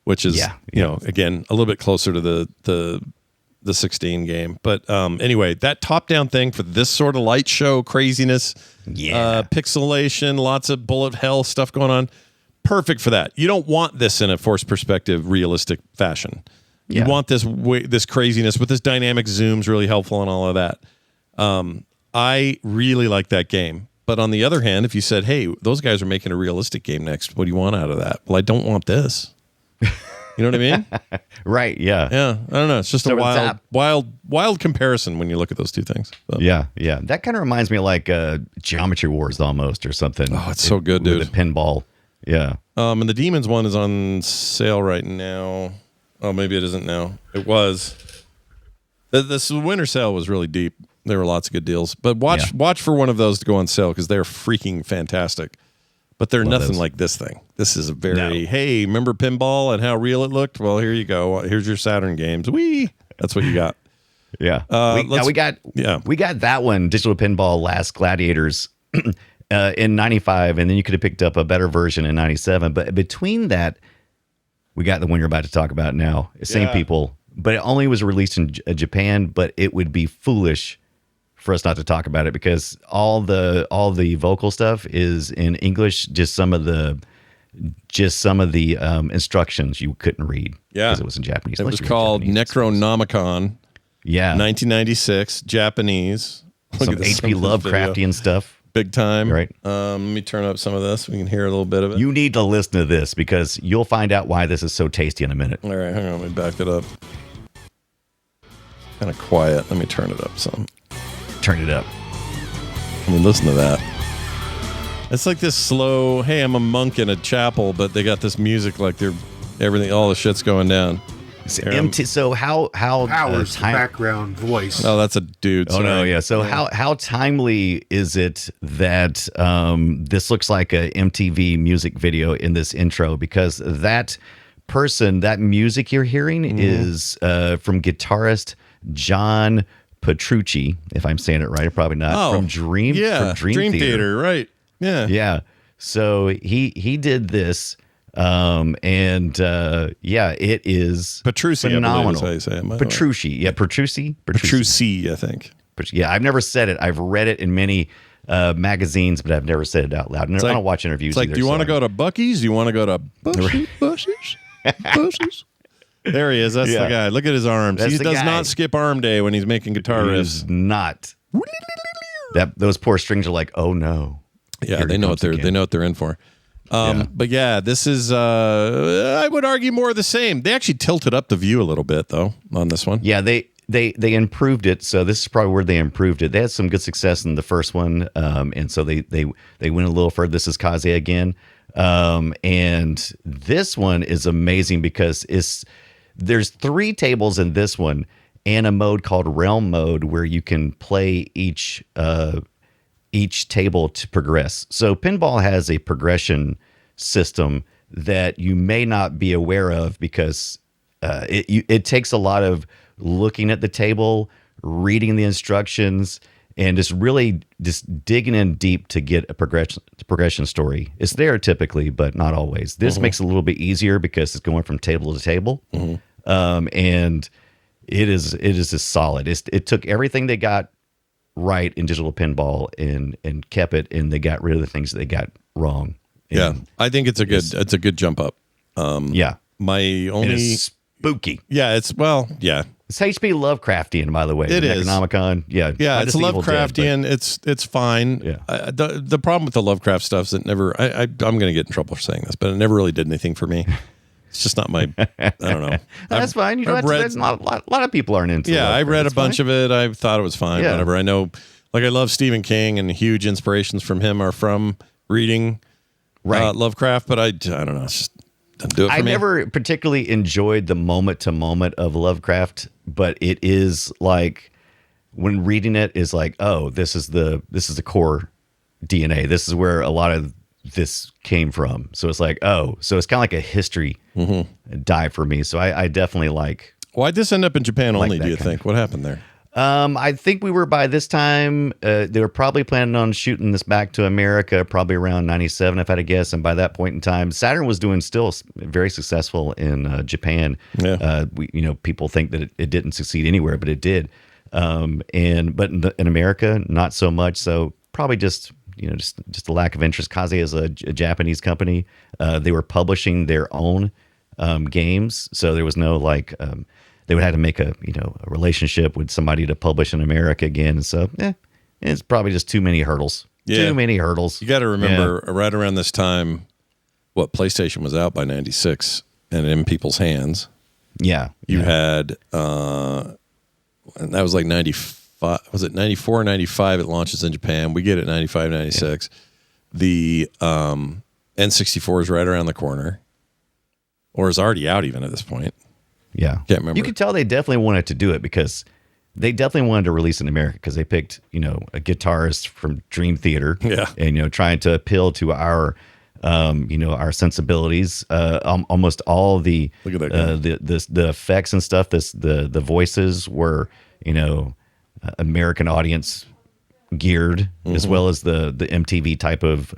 which is, again, a little bit closer to the 16 game. But anyway, that top-down thing for this sort of light show craziness, pixelation, lots of bullet hell stuff going on, perfect for that. You don't want this in a forced perspective, realistic fashion. You want this craziness with this dynamic zooms really helpful and all of that. I really like that game. But on the other hand, if you said, hey, those guys are making a realistic game next, what do you want out of that? Well, I don't want this. You know what I mean? Right, yeah. Yeah, I don't know. It's just a wild comparison when you look at those two things. So. Yeah. That kind of reminds me of like Geometry Wars almost or something. Oh, it's so good, dude. The pinball. Yeah. And the Demons one is on sale right now. Oh, maybe it isn't now. It was. This winter sale was really deep. There were lots of good deals, but watch for one of those to go on sale because they're freaking fantastic. But they're nothing like this thing. This is a very hey, remember pinball and how real it looked? Well, here you go. Here's your Saturn games. That's what you got. Yeah, we got that one digital pinball last Gladiators in '95, and then you could have picked up a better version in '97. But between that, we got the one you're about to talk about now. Same people, but it only was released in Japan. But it would be foolish for us not to talk about it because all the vocal stuff is in English. Just some of the instructions you couldn't read because it was in Japanese. It was called Necronomicon. Yeah, 1996, Japanese. Some HP Lovecraftian stuff. Big time. Right. Let me turn up some of this. We can hear a little bit of it. You need to listen to this because you'll find out why this is so tasty in a minute. All right, hang on. Let me back it up. Kind of quiet. Let me turn it up some. Turn it up. I mean, listen to that. It's like this slow, hey, I'm a monk in a chapel, but they got this music like all the shit's going down. So how Powers the background voice. Oh, that's a dude. Oh no, yeah. So how timely is it that this looks like a MTV music video in this intro? Because that music you're hearing is from guitarist John Petrucci, if I'm saying it right, probably not. From Dream Theater, right? Yeah. So he did this, it is Petrucci, phenomenal. I believe is how you say it. Petrucci, yeah, Petrucci, Petrucci, I think. Yeah, I've never said it. I've read it in many magazines, but I've never said it out loud. I don't watch interviews. It's like, either, do you want to go to Buc-ee's? Do you want to go to Buses? There he is. That's the guy. Look at his arms. He does not skip arm day when he's making guitar riffs. Not. Those poor strings are like, oh no. Yeah, they know what they're in for. But yeah, this is I would argue more of the same. They actually tilted up the view a little bit though on this one. Yeah, they improved it. So this is probably where they improved it. They had some good success in the first one, and so they went a little further. This is Kaze again, and this one is amazing because there's 3 tables in this one and a mode called Realm Mode where you can play each table to progress. So pinball has a progression system that you may not be aware of because it takes a lot of looking at the table, reading the instructions, and just digging in deep to get a progression story. It's there typically, but not always. This makes it a little bit easier because it's going from table to table, and it is just solid. It took everything they got right in digital pinball and kept it, and they got rid of the things that they got wrong. I think it's a good jump up. My only spooky. It's HP Lovecraftian, by the way. It is Necronomicon. It's Lovecraftian. It's fine. The problem with the Lovecraft stuff is it never. I'm going to get in trouble for saying this, but it never really did anything for me. It's just not my. I don't know. That's fine. A lot of people aren't into. I read a bunch of it. I thought it was fine. Whatever. I know. Like I love Stephen King, and huge inspirations from him are from reading Lovecraft. But I don't know. It's just doesn't do it for me. I never particularly enjoyed the moment to moment of Lovecraft, but it is like when reading it is like, oh, this is the core DNA. This is where a lot of this came from. So it's like, oh, so it's kind of like a history dive for me. So I definitely like. Why'd this end up in Japan only, do you think? What happened there? I think we were by this time, they were probably planning on shooting this back to America, probably around 97, if I had to guess. And by that point in time, Saturn was doing still very successful in Japan. People think that it didn't succeed anywhere, but it did. But in America, not so much. So probably just a lack of interest. Kaze is a Japanese company. They were publishing their own games, so there was no they would have to make a relationship with somebody to publish in America again. And so it's probably just too many hurdles. Too many hurdles. You got to remember right around this time, PlayStation was out by 96 and in people's hands. Yeah. You had and that was like 95. Was it 94 or 95? It launches in Japan. We get it 95, 96. Yeah. The N64 is right around the corner, or is already out even at this point. Yeah. Can't remember. You could tell they definitely wanted to do it because they definitely wanted to release in America because they picked, a guitarist from Dream Theater. Yeah. And, trying to appeal to our, our sensibilities. Almost all the effects and stuff, the voices were, American audience geared, as well as the MTV type of,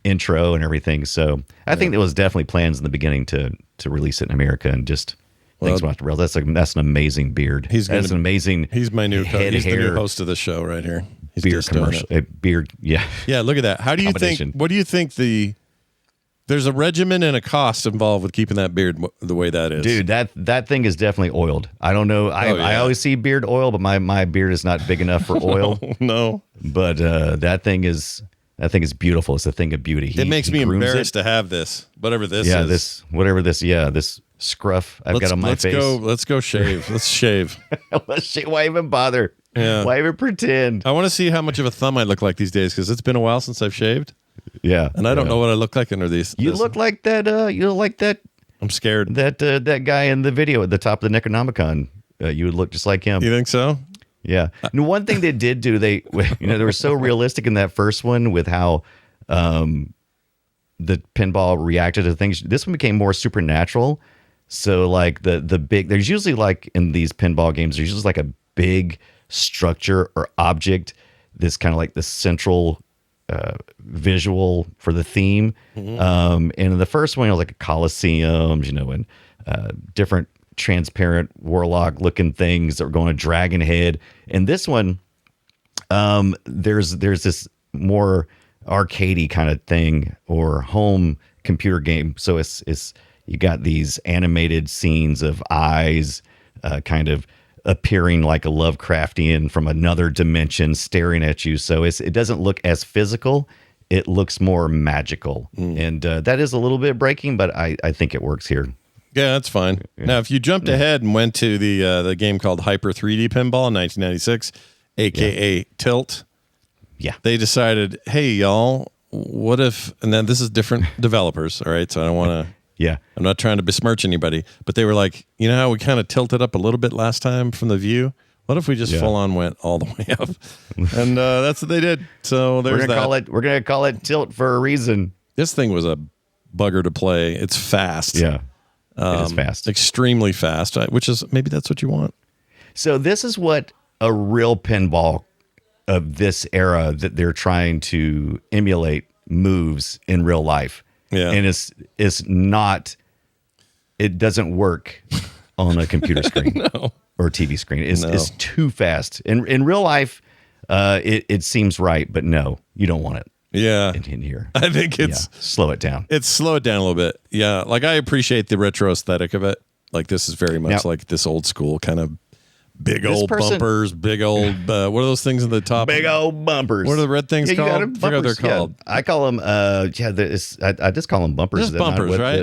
intro and everything. So I think there was definitely plans in the beginning to release it in America and just... Thanks, Dr. Rell. That's an amazing beard. He's my new he's the new host of the show right here. He's beard commercial. Beard, yeah. Yeah, look at that. How do you think? What do you think there's a regimen and a cost involved with keeping that beard the way that is? Dude, that thing is definitely oiled. I don't know. I always see beard oil, but my beard is not big enough for oil. No. But that thing is beautiful. It's a thing of beauty. It makes me embarrassed to have this. Whatever this is. This scruff I've got on my face. Let's go shave. Let's shave. Why even bother? Yeah. Why even pretend? I want to see how much of a thumb I look like these days because it's been a while since I've shaved. Yeah. And I don't know what I look like under these. You look like that. You look like that I'm scared. That guy in the video at the top of the Necronomicon, you would look just like him. You think so? Yeah. And one thing they did do, they were so realistic in that first one with how the pinball reacted to things. This one became more supernatural. So like the big, there's usually like in these pinball games, there's usually like a big structure or object that's kind of like the central visual for the theme. And in the first one, it was like a coliseum, and different transparent warlock looking things that were going to dragon head. And this one, there's this more arcadey kind of thing or home computer game. So it's you got these animated scenes of eyes kind of appearing like a Lovecraftian from another dimension staring at you. So it doesn't look as physical. It looks more magical. And that is a little bit breaking, but I think it works here. Yeah, that's fine. Yeah. Now, if you jumped ahead and went to the game called Hyper 3D Pinball in 1996, a.k.a. Tilt, they decided, hey, y'all, what if, and then this is different developers, all right, so I don't want to, I'm not trying to besmirch anybody, but they were like, you know how we kind of tilted up a little bit last time from the view? What if we just full on went all the way up? And that's what they did. So there's that. We're going to call it Tilt for a reason. This thing was a bugger to play. It's fast. Yeah. It is fast. Extremely fast, which is, maybe that's what you want. So this is what a real pinball of this era that they're trying to emulate moves in real life. Yeah. And it's not, it doesn't work on a computer screen or TV screen. It's too fast. In real life, it seems right, but no, you don't want it. Yeah. In here. I think it's slow it down. It's slow it down a little bit. Yeah. Like I appreciate the retro aesthetic of it. Like this is very much like this old school kind of big old bumpers, big old, what are those things in the top? Big old bumpers. What are the red things called? I forget what they're called. Yeah. I call them, I just call them bumpers. Just bumpers, right?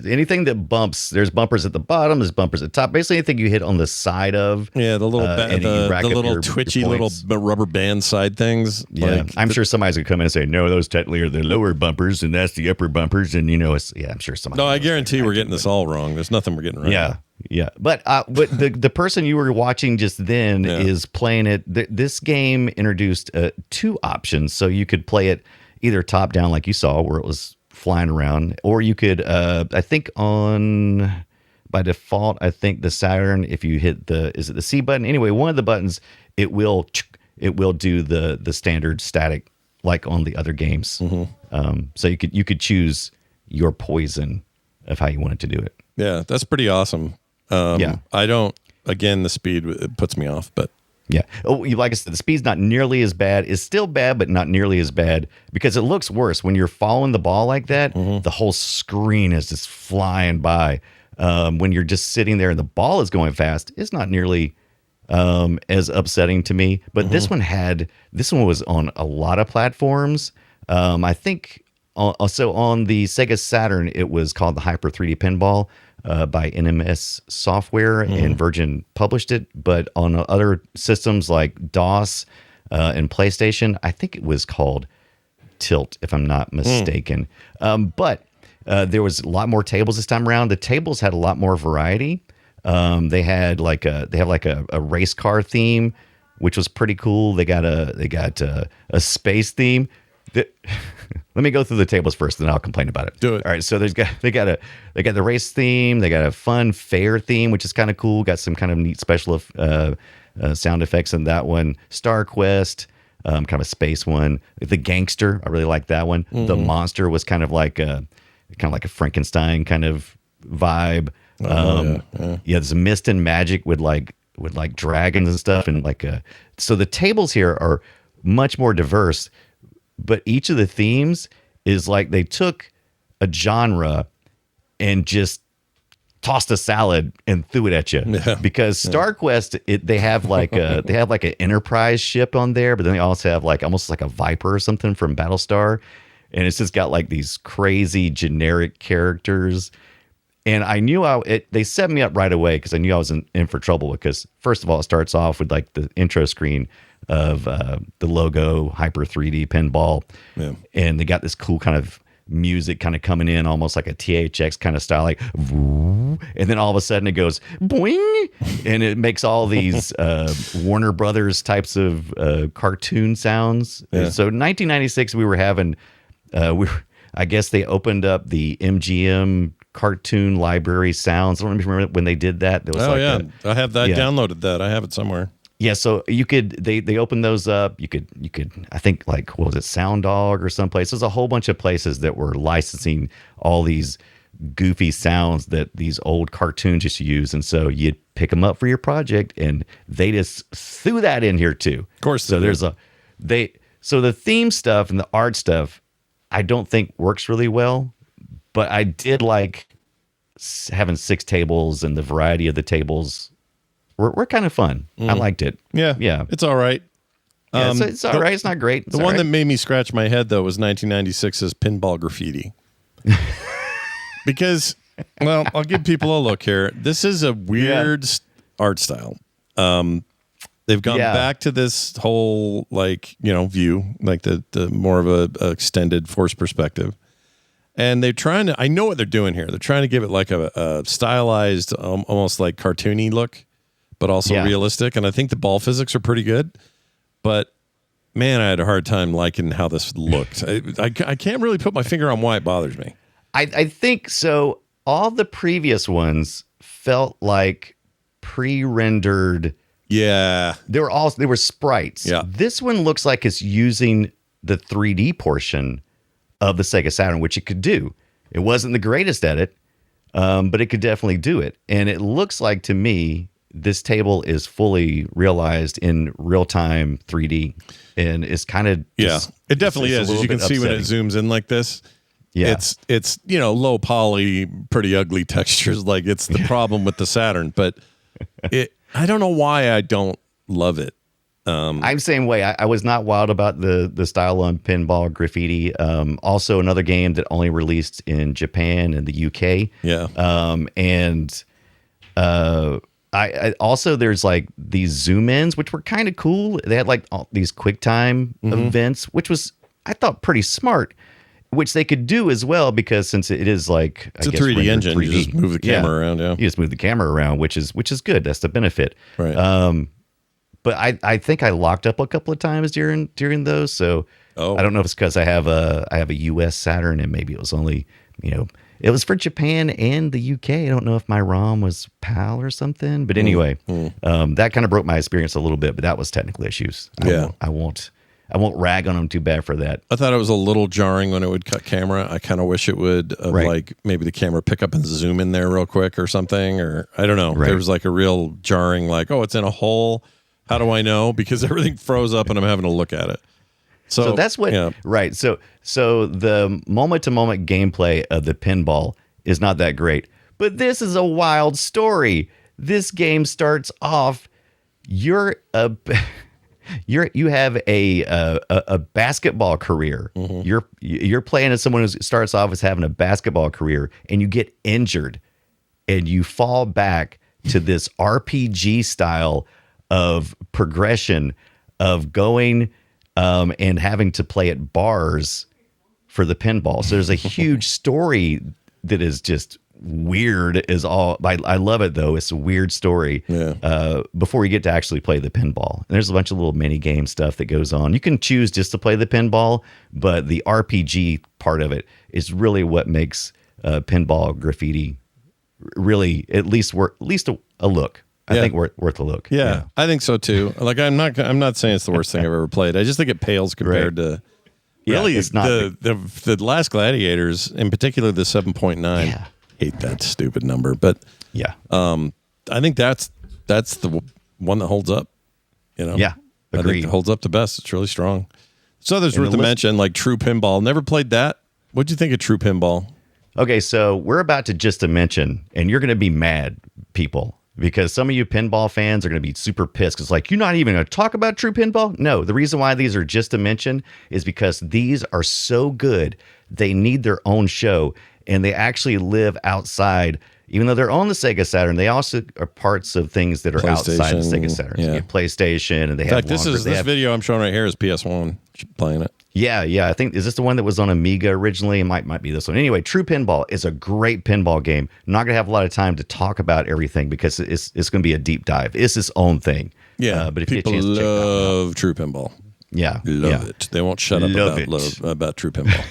Anything that bumps, there's bumpers at the bottom, there's bumpers at the top. Basically anything you hit on the side of. Yeah, the little, the little twitchy little rubber band side things. Yeah, like I'm sure somebody's going to come in and say, no, those technically are the lower bumpers and that's the upper bumpers. And I'm sure somebody. No, I guarantee we're getting this all wrong. There's nothing we're getting right. Yeah. Yeah, but the person you were watching just then is playing it. This game introduced two options, so you could play it either top down, like you saw, where it was flying around, or you could, I think by default, I think the Saturn, if you hit is it the C button? Anyway, one of the buttons, it will do the standard static like on the other games. So you could choose your poison of how you wanted to do it. Yeah, that's pretty awesome. I don't, again, the speed, it puts me off, but. Yeah. Oh, like I said, the speed's not nearly as bad. It's still bad, but not nearly as bad because it looks worse. When you're following the ball like that, the whole screen is just flying by. When you're just sitting there and the ball is going fast, it's not nearly as upsetting to me. But this one was on a lot of platforms. I think also on the Sega Saturn, it was called the Hyper 3D Pinball. By NMS Software, and Virgin published it. But on other systems like DOS and PlayStation, I think it was called Tilt, if I'm not mistaken. But there was a lot more tables this time around. The tables had a lot more variety. They have like a race car theme, which was pretty cool. They got a space theme. Let me go through the tables first, then I'll complain about it. Do it. All right. So they got the race theme. They got a fun fair theme, which is kind of cool. Got some kind of neat special sound effects in that one. Star Quest, kind of a space one. The gangster, I really like that one. The monster was kind of like a Frankenstein kind of vibe. There's mist and magic with like dragons and stuff, and so the tables here are much more diverse. But each of the themes is like they took a genre and just tossed a salad and threw it at you. Yeah. Because Star Quest, they have like an Enterprise ship on there, but then they also have almost like a Viper or something from Battlestar, and it's just got like these crazy generic characters. And I knew they set me up right away because I knew I was in for trouble because first of all, it starts off with like the intro screen of the logo Hyper 3D Pinball, and they got this cool kind of music kind of coming in almost like a THX kind of style, like, and then all of a sudden it goes boing, and it makes all these Warner Brothers types of cartoon sounds. Yeah. So in 1996, we were having, I guess they opened up the MGM cartoon library sounds. I don't remember when they did that. There was I have that downloaded. That I have it somewhere. Yeah, so you could they opened those up. You could I think like what was it, Sound Dog or someplace. There's a whole bunch of places that were licensing all these goofy sounds that these old cartoons used to use, and so you'd pick them up for your project, and they just threw that in here too. Of course. So so the theme stuff and the art stuff, I don't think works really well, but I did like having 6 tables and the variety of the tables. We're kind of fun. I liked it. Yeah. It's all right. Yeah, it's all right. It's not great. The one that made me scratch my head, though, was 1996's Pinball Graffiti. Because, well, I'll give people a look here. This is a weird art style. They've gone back to this whole, view, like the more of a extended force perspective. And they're trying to, I know what they're doing here. They're trying to give it like a stylized, almost like cartoony look, but also realistic. And I think the ball physics are pretty good. But man, I had a hard time liking how this looked. I can't really put my finger on why it bothers me. I think so. All the previous ones felt like pre-rendered. Yeah. They were sprites. Yeah. This one looks like it's using the 3D portion of the Sega Saturn, which it could do. It wasn't the greatest at it, but it could definitely do it. And it looks like to me, this table is fully realized in real-time 3D, and it's kind of it definitely is. As you can see when it zooms in like this, it's low poly, pretty ugly textures. Like it's the problem with the Saturn, but I don't know why I don't love it. I'm the same way. I was not wild about the style on Pinball Graffiti. Also, another game that only released in Japan and the UK. Yeah. I also, there's like these zoom ins, which were kind of cool. They had like all these QuickTime events, which was, I thought, pretty smart, which they could do as well, because since it is like, it's a 3D engine, 3D. You just move the camera around. Yeah. You just move the camera around, which is good. That's the benefit. Right. But I think I locked up a couple of times during those. So I don't know if it's because I have a US Saturn, and maybe it was only, it was for Japan and the UK. I don't know if my ROM was PAL or something. But anyway, that kind of broke my experience a little bit. But that was technical issues. I won't rag on them too bad for that. I thought it was a little jarring when it would cut camera. I kind of wish it would, like maybe the camera pick up and zoom in there real quick or something. Or I don't know. Right. There was like a real jarring, like, oh, it's in a hole. How do I know? Because everything froze up and I'm having to look at it. So that's what, right. So the moment-to-moment gameplay of the pinball is not that great. But this is a wild story. This game starts off, you have a basketball career. You're playing as someone who starts off as having a basketball career, and you get injured, and you fall back to this RPG style of progression of going and having to play at bars for the pinball. So there's a huge story that is just weird as all. I love it though. It's a weird story. Before you get to actually play the pinball, and there's a bunch of little mini game stuff that goes on. You can choose just to play the pinball, but the RPG part of it is really what makes Pinball Graffiti really at least a look. I think worth a look. Yeah, I think so too. Like I'm not saying it's the worst thing I've ever played. I just think it pales compared to really it's not the last Gladiators, in particular the 7.9. Yeah. Hate that stupid number, but I think that's the one that holds up. Yeah, I think it holds up the best. It's really strong. So there's worth to mention, like True Pinball. Never played that. What'd you think of True Pinball? Okay, so we're about to mention, and you're going to be mad, people. Because some of you pinball fans are going to be super pissed. It's like, you're not even going to talk about True Pinball? No, the reason why these are just a mention is because these are so good. They need their own show, and they actually live outside. Even though they're on the Sega Saturn, they also are parts of things that are outside the Sega Saturn. So you get PlayStation, and they have. In fact, this video I'm showing right here is PS1 playing it. Yeah. I think, is this the one that was on Amiga originally? It might be this one. Anyway, True Pinball is a great pinball game. Not going to have a lot of time to talk about everything because it's going to be a deep dive. It's its own thing. Yeah, but if people you get a chance to check that one out. love True Pinball. Yeah. Love it. They won't shut up about True Pinball.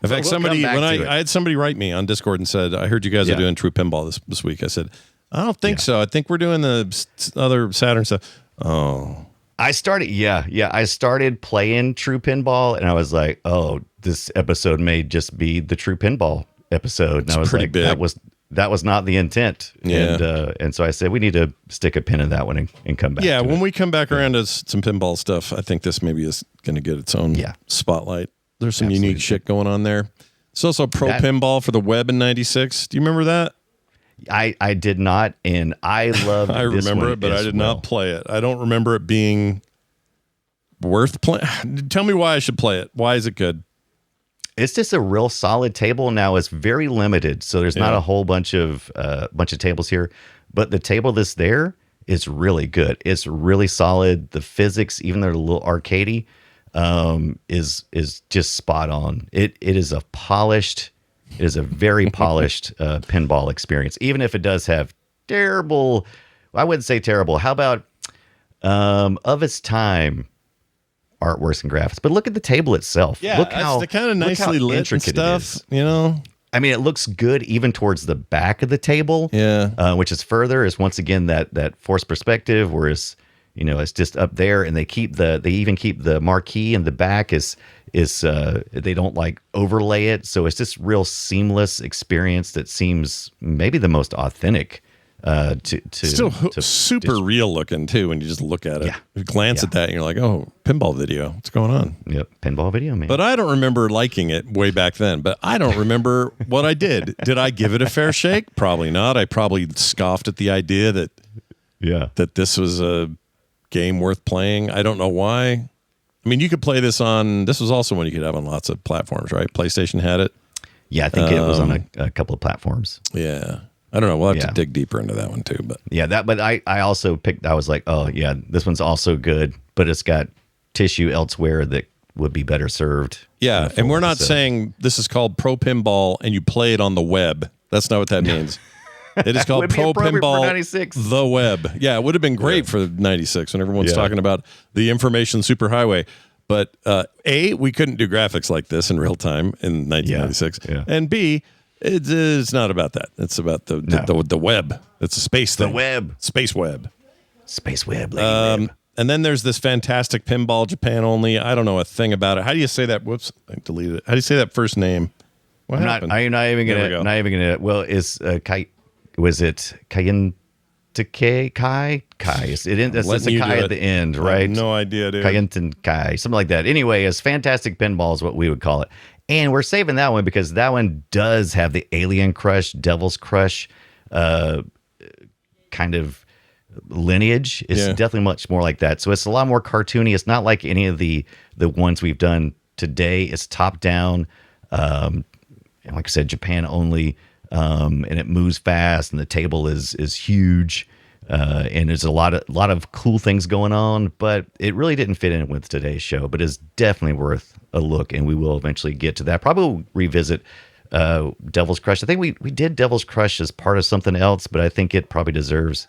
In fact, I had somebody write me on Discord and said, I heard you guys are doing True Pinball this week. I said, I don't think so. I think we're doing the other Saturn stuff. Oh. I started playing True Pinball, and I was like, "Oh, this episode may just be the True Pinball episode." And I was like, big. "That was not the intent." Yeah. And so I said, "We need to stick a pin in that one and come back." Yeah, to when it. we come back around to some pinball stuff, I think this maybe is going to get its own spotlight. There's some unique shit going on there. It's also Pro Pinball for the web in '96. Do you remember that? I did not, and I love. I remember it, but I did not play it. I don't remember it being worth playing. Tell me why I should play it. Why is it good? It's just a real solid table. Now it's very limited, so there's not a whole bunch of tables here. But the table that's there is really good. It's really solid. The physics, even though they're a little arcadey, is just spot on. It is a polished. It is a very polished pinball experience, even if it does have terrible. I wouldn't say terrible. How about of its time artworks and graphics? But look at the table itself. Yeah, look how it's kind of nicely lit and stuff. You know, I mean, it looks good even towards the back of the table. Yeah, which is further is once again that forced perspective, whereas it's just up there, and they even keep the marquee in the back is they don't like overlay it, so it's just real seamless experience that seems maybe the most authentic. Super real looking too when you just look at it. Yeah. You glance at that and you're like, oh, pinball video. What's going on? Yep, pinball video, man. But I don't remember liking it way back then. But I don't remember what I did. Did I give it a fair shake? Probably not. I probably scoffed at the idea that this was a game worth playing. I don't know why. I mean, you could play this was also one you could have on lots of platforms, right? PlayStation had it. Yeah, I think it was on a couple of platforms. Yeah. I don't know. We'll have to dig deeper into that one too. But but I also picked, I was like, oh yeah, this one's also good, but it's got tissue elsewhere that would be better served. Yeah. And we're not saying this is called Pro Pinball and you play it on the web. That's not what that means. It is called Pro Pinball the Web. Yeah, it would have been great for 96 when everyone's talking about the information superhighway. But A, we couldn't do graphics like this in real time in 1996. Yeah. And B, it's not about that. It's about the web. It's a space thing. The web. Space web. Space web. Web. And then there's this fantastic pinball Japan only. I don't know a thing about it. How do you say that? Whoops, I deleted it. How do you say that first name? What happened? I'm not even gonna. Well, is was it Kayente Kai? It's a Kai at the end, right? I have no idea, dude. Kayenten Kai, something like that. Anyway, it's fantastic pinball is what we would call it. And we're saving that one because that one does have the Alien Crush, Devil's Crush kind of lineage. It's definitely much more like that. So it's a lot more cartoony. It's not like any of the ones we've done today. It's top down. And like I said, Japan only. And it moves fast, and the table is huge, and there's a lot of cool things going on. But it really didn't fit in with today's show. But it's definitely worth a look, and we will eventually get to that. Probably we'll revisit Devil's Crush. I think we did Devil's Crush as part of something else, but I think it probably deserves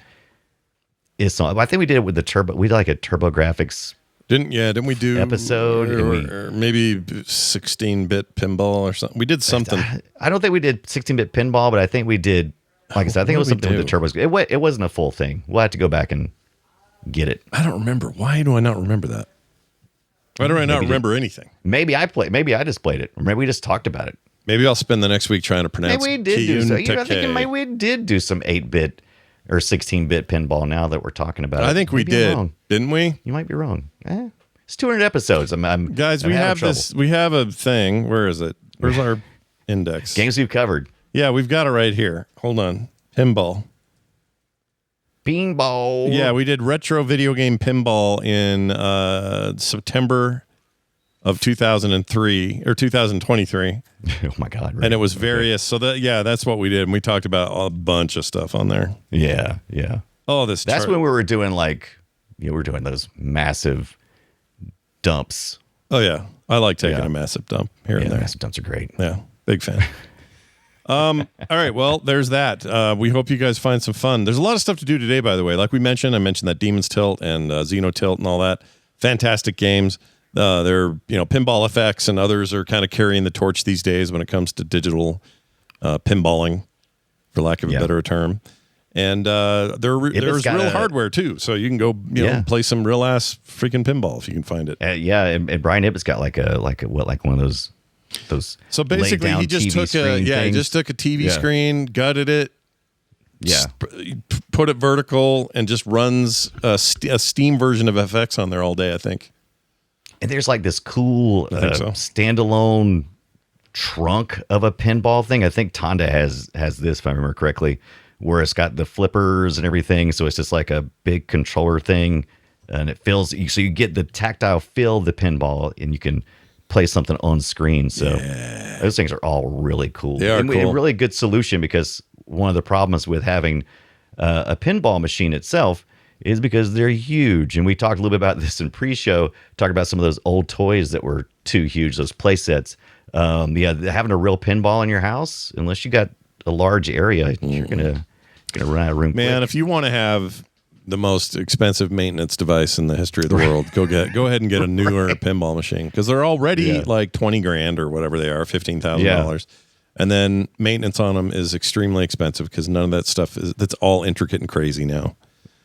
its own. I think we did it with the Turbo. We did like a TurboGrafx. Didn't we do episode or maybe 16-bit pinball or something? We did something. I don't think we did 16-bit pinball, but I think we did. Like I said, I think it was something with the turbos. It wasn't a full thing. We'll have to go back and get it. I don't remember. Why do I not remember that? Why do I not remember anything? Maybe I just played it, or maybe we just talked about it. Maybe I'll spend the next week trying to pronounce. Maybe we did do some. I think maybe we did do some 8-bit or 16-bit pinball. Now that we're talking about it, I think we did, didn't we? You might be wrong. It's 200 episodes. Guys, we have this. We have a thing. Where is it? Where's our index? Games we've covered. Yeah, we've got it right here. Hold on. Pinball. Pinball. Yeah, we did retro video game pinball in September of 2003 or 2023. Oh my God! Right. And it was various. Okay. So that's what we did. And we talked about a bunch of stuff on there. Yeah. Oh, that's when we were doing we're doing those massive dumps. Oh yeah. I like taking a massive dump here and there. Massive dumps are great. Yeah, big fan. All right, well, there's that. We hope you guys find some fun. There's a lot of stuff to do today, by the way. Like I mentioned that Demon's Tilt and Xeno Tilt and all that. Fantastic games. They're, Pinball FX and others are kind of carrying the torch these days when it comes to digital pinballing, for lack of a better term. And there's real hardware too, so you can go play some real ass freaking pinball if you can find it. And Brian Ibbett's got like one of those. So basically, he just took a TV screen, gutted it, put it vertical, and just runs a Steam version of FX on there all day, I think. And there's like this cool standalone trunk of a pinball thing. I think Tonda has this, if I remember correctly, where it's got the flippers and everything. So it's just like a big controller thing, and it feels so you get the tactile feel of the pinball, and you can play something on screen. So those things are all really cool. They are cool. A really good solution, because one of the problems with having a pinball machine itself is because they're huge. And we talked a little bit about this in pre-show, talked about some of those old toys that were too huge, those play sets. Having a real pinball in your house, unless you got a large area, you're gonna run out of room. Man, quick. if you want to have the most expensive maintenance device in the history of the world, go ahead and get a newer pinball machine, because they're already like $20,000 or whatever they are, $15,000. And then maintenance on them is extremely expensive, because none of that stuff that's all intricate and crazy now.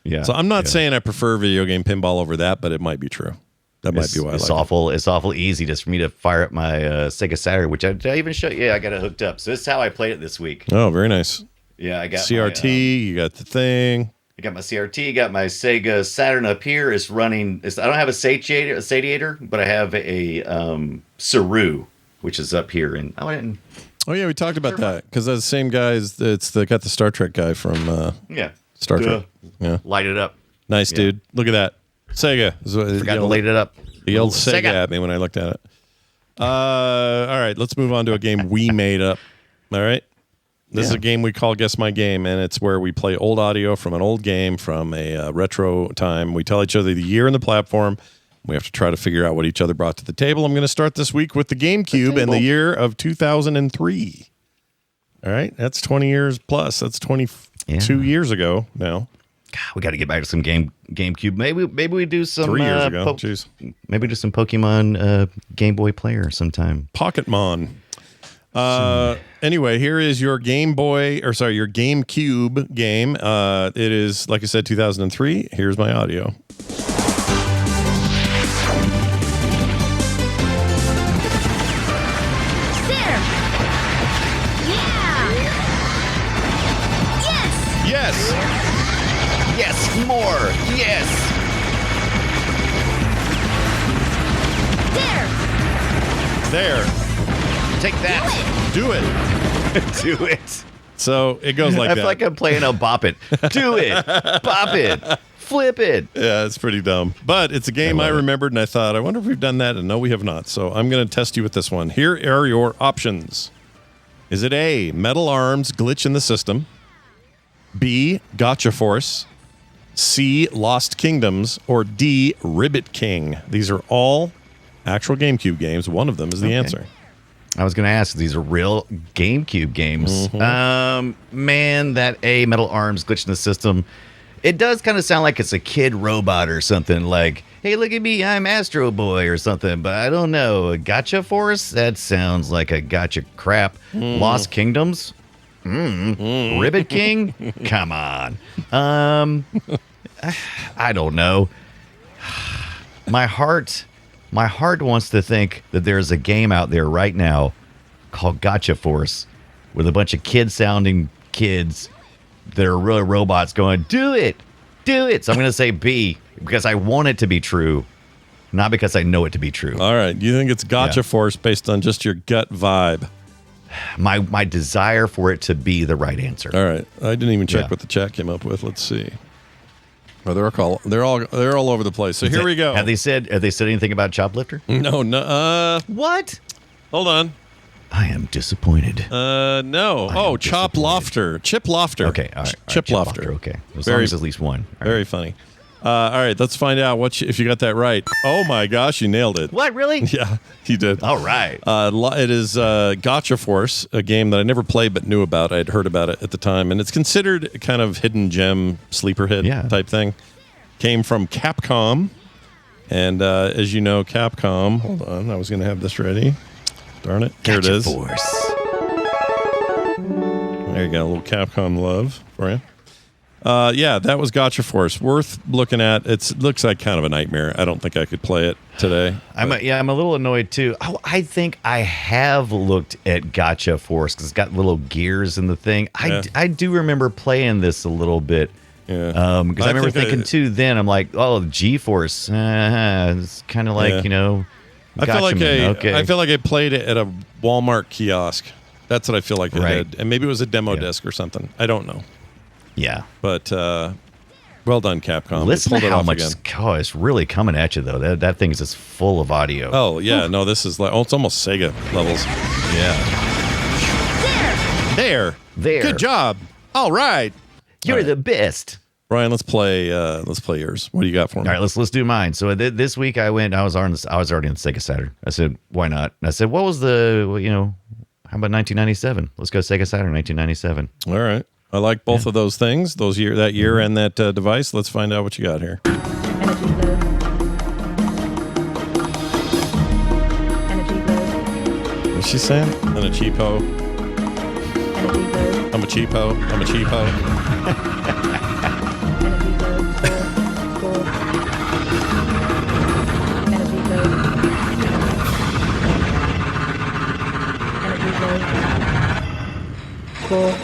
Yeah. So I'm not saying I prefer video game pinball over that, but it might be true. That might be why it's awful. It's awful easy just for me to fire up my Sega Saturn, which did I even show you? Yeah, I got it hooked up. So this is how I played it this week. Oh, very nice. Yeah, I got CRT. You got the thing. I got my CRT. Got my Sega Saturn up here. It's running. I don't have a satiator, but I have a Saru, which is up here. And Oh yeah, we talked about that, because that's the same guy. Got the Star Trek guy from Star Trek. Yeah, light it up. Nice, dude. Look at that. Sega. Forgot to light it up. He yelled Sega at me when I looked at it. All right, let's move on to a game we made up. All right. This is a game we call Guess My Game, and it's where we play old audio from an old game from a retro time. We tell each other the year and the platform. We have to try to figure out what each other brought to the table. I'm going to start this week with the GameCube and the year of 2003. All right, that's 20 years plus. That's 22 years ago now. God, we got to get back to some GameCube. Maybe we do some 3 years ago. Jeez. Maybe do some Pokemon Game Boy Player sometime. Pocketmon. Anyway, here is your your GameCube game. It is, like I said, 2003. Here's my audio. There. Yeah. Yes. Yes, more. Yes. There. Take that. Do it. Do it. So it goes like that. I feel like I'm playing a Bop It. Do it. Bop it. Flip it. Yeah, it's pretty dumb. But it's a game I remembered, and I thought, I wonder if we've done that. And no, we have not. So I'm going to test you with this one. Here are your options. Is it A, Metal Arms, Glitch in the System? B, Gotcha Force? C, Lost Kingdoms? Or D, Ribbit King? These are all actual GameCube games. One of them is the answer. I was going to ask, these are real GameCube games. Mm-hmm. Man, that A, Metal Arms, Glitch in the System, it does kind of sound like it's a kid robot or something, like, hey, look at me, I'm Astro Boy or something, but I don't know. A Gotcha Force? That sounds like a gotcha crap. Lost Kingdoms? Ribbit King? Come on. I don't know. My heart wants to think that there's a game out there right now called Gotcha Force with a bunch of kid-sounding kids that are really robots going, do it. So I'm going to say B, because I want it to be true, not because I know it to be true. All right. You think it's Gotcha Force based on just your gut vibe? My desire for it to be the right answer. All right. I didn't even check what the chat came up with. Let's see. Oh, they're all over the place. So here we go. Have they said anything about Choplifter? No. What? Hold on. I am disappointed. No. Chip Lofter. Okay. All right. Chip Lofter. Okay. As long as at least one. Very funny. All right, let's find out if you got that right. Oh my gosh, you nailed it. What, really? Yeah, you did. All right. It is Gotcha Force, a game that I never played but knew about. I'd heard about it at the time, and it's considered kind of hidden gem sleeper hit type thing. Came from Capcom, and as you know, Capcom. Hold on, I was going to have this ready. Darn it! Here it is. Force. There you go, a little Capcom love for you. That was Gotcha Force. Worth looking at. It looks like kind of a nightmare. I don't think I could play it today. I'm a little annoyed too. I think I have looked at Gotcha Force because it's got little gears in the thing. Yeah. I do remember playing this a little bit. Yeah. Because I remember thinking too. Then I'm like, oh, G-Force. It's kind of like I feel like okay. I feel like I played it at a Walmart kiosk. That's what I feel like it did, and maybe it was a demo disc or something. I don't know. Yeah. But well done, Capcom. Listen to how much it's really coming at you, though. That thing is just full of audio. Oh, yeah. No, this is like, it's almost Sega levels. Yeah. There. Good job. All right. You're the best. Brian, let's play yours. What do you got for me? All right, let's do mine. So this week I already on the Sega Saturn. I said, why not? And I said, what was how about 1997? Let's go Sega Saturn 1997. All right. I like both of those things, that year and that device. Let's find out what you got here. What's she saying? I'm a cheapo. I'm a cheapo. I'm a cheapo.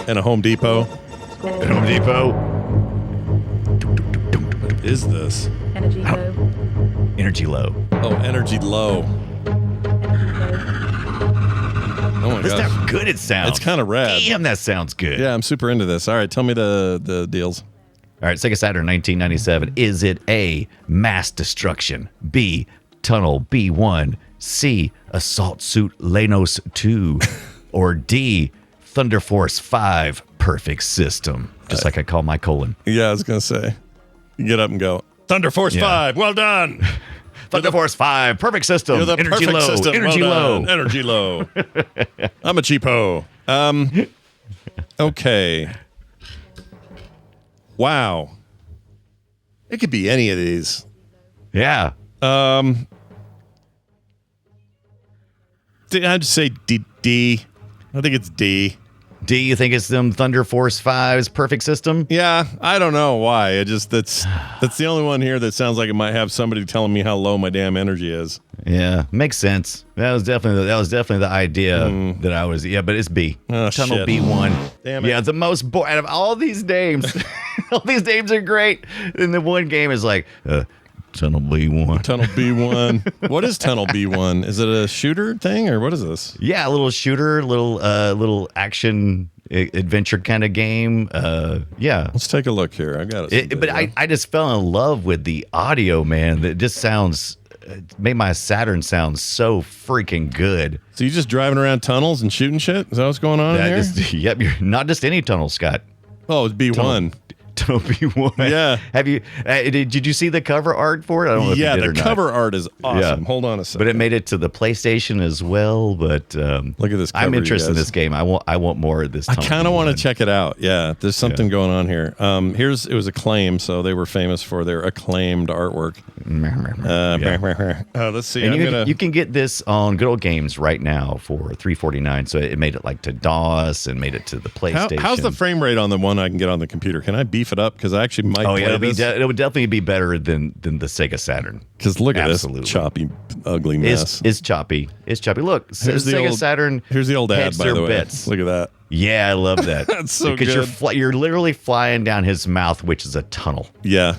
And a Home Depot. At Home Depot. What is this? Energy low. Energy low. Oh, energy low. Oh my Listen gosh. how good it sounds. It's kind of rad. Damn, that sounds good. Yeah, I'm super into this. All right, tell me the deals. All right, Sega Saturn 1997. Is it A, Mass Destruction, B, Tunnel B1, C, Assault Suit Lanos 2, or D, Thunder Force 5 Perfect System? Just like I call my colon. Yeah, I was going to say. You get up and go, Thunder Force 5, well done. Thunder Force 5 Perfect System. You're the Energy perfect low. system. Energy well low. Done. Energy low. I'm a cheapo. Okay. Wow. It could be any of these. Yeah. I'd say D. I think it's D. D, you think it's them Thunder Force 5's Perfect System? Yeah, I don't know why. That's the only one here that sounds like it might have somebody telling me how low my damn energy is. Yeah, makes sense. That was definitely the idea that I was. Yeah, but it's B. Oh, Tunnel shit. B1. Damn it. Yeah, the most out of all these names. All these names are great. And the one game is like Tunnel B1. Tunnel B1. What is Tunnel B1? Is it a shooter thing or what is this? Yeah, a little shooter, little action adventure kind of game. Yeah. Let's take a look here. I've got it. But I just fell in love with the audio, man. That just sounds made my Saturn sound so freaking good. So you just driving around tunnels and shooting shit? Is that what's going on here? Yep, you're not just any tunnel, Scott. Oh, it's B1. Tunnel B1. Yeah. Have you? Did you see the cover art for it? I don't know if you did or not. The cover art is awesome. Yeah. Hold on a second. But it made it to the PlayStation as well. But look at this cover, I'm interested in you guys. this game. I want more of this. I kind of want to check it out. Yeah, there's something going on here. It was Acclaim, so they were famous for their acclaimed artwork. Let's see. And you can get this on Good Old Games right now for $3.49. So it made it like to DOS and made it to the PlayStation. How's the frame rate on the one I can get on the computer? Can I beef it up? Because I actually might play this. It would definitely be better than the Sega Saturn. Because look at Absolutely. this choppy, ugly mess. It's choppy. It's choppy. Look, Here's the Sega old- Saturn. Here's the old ad, heads by or the way. bits. Look at that. Yeah, I love that. That's so because good. you're literally flying down his mouth, which is a tunnel. Yeah.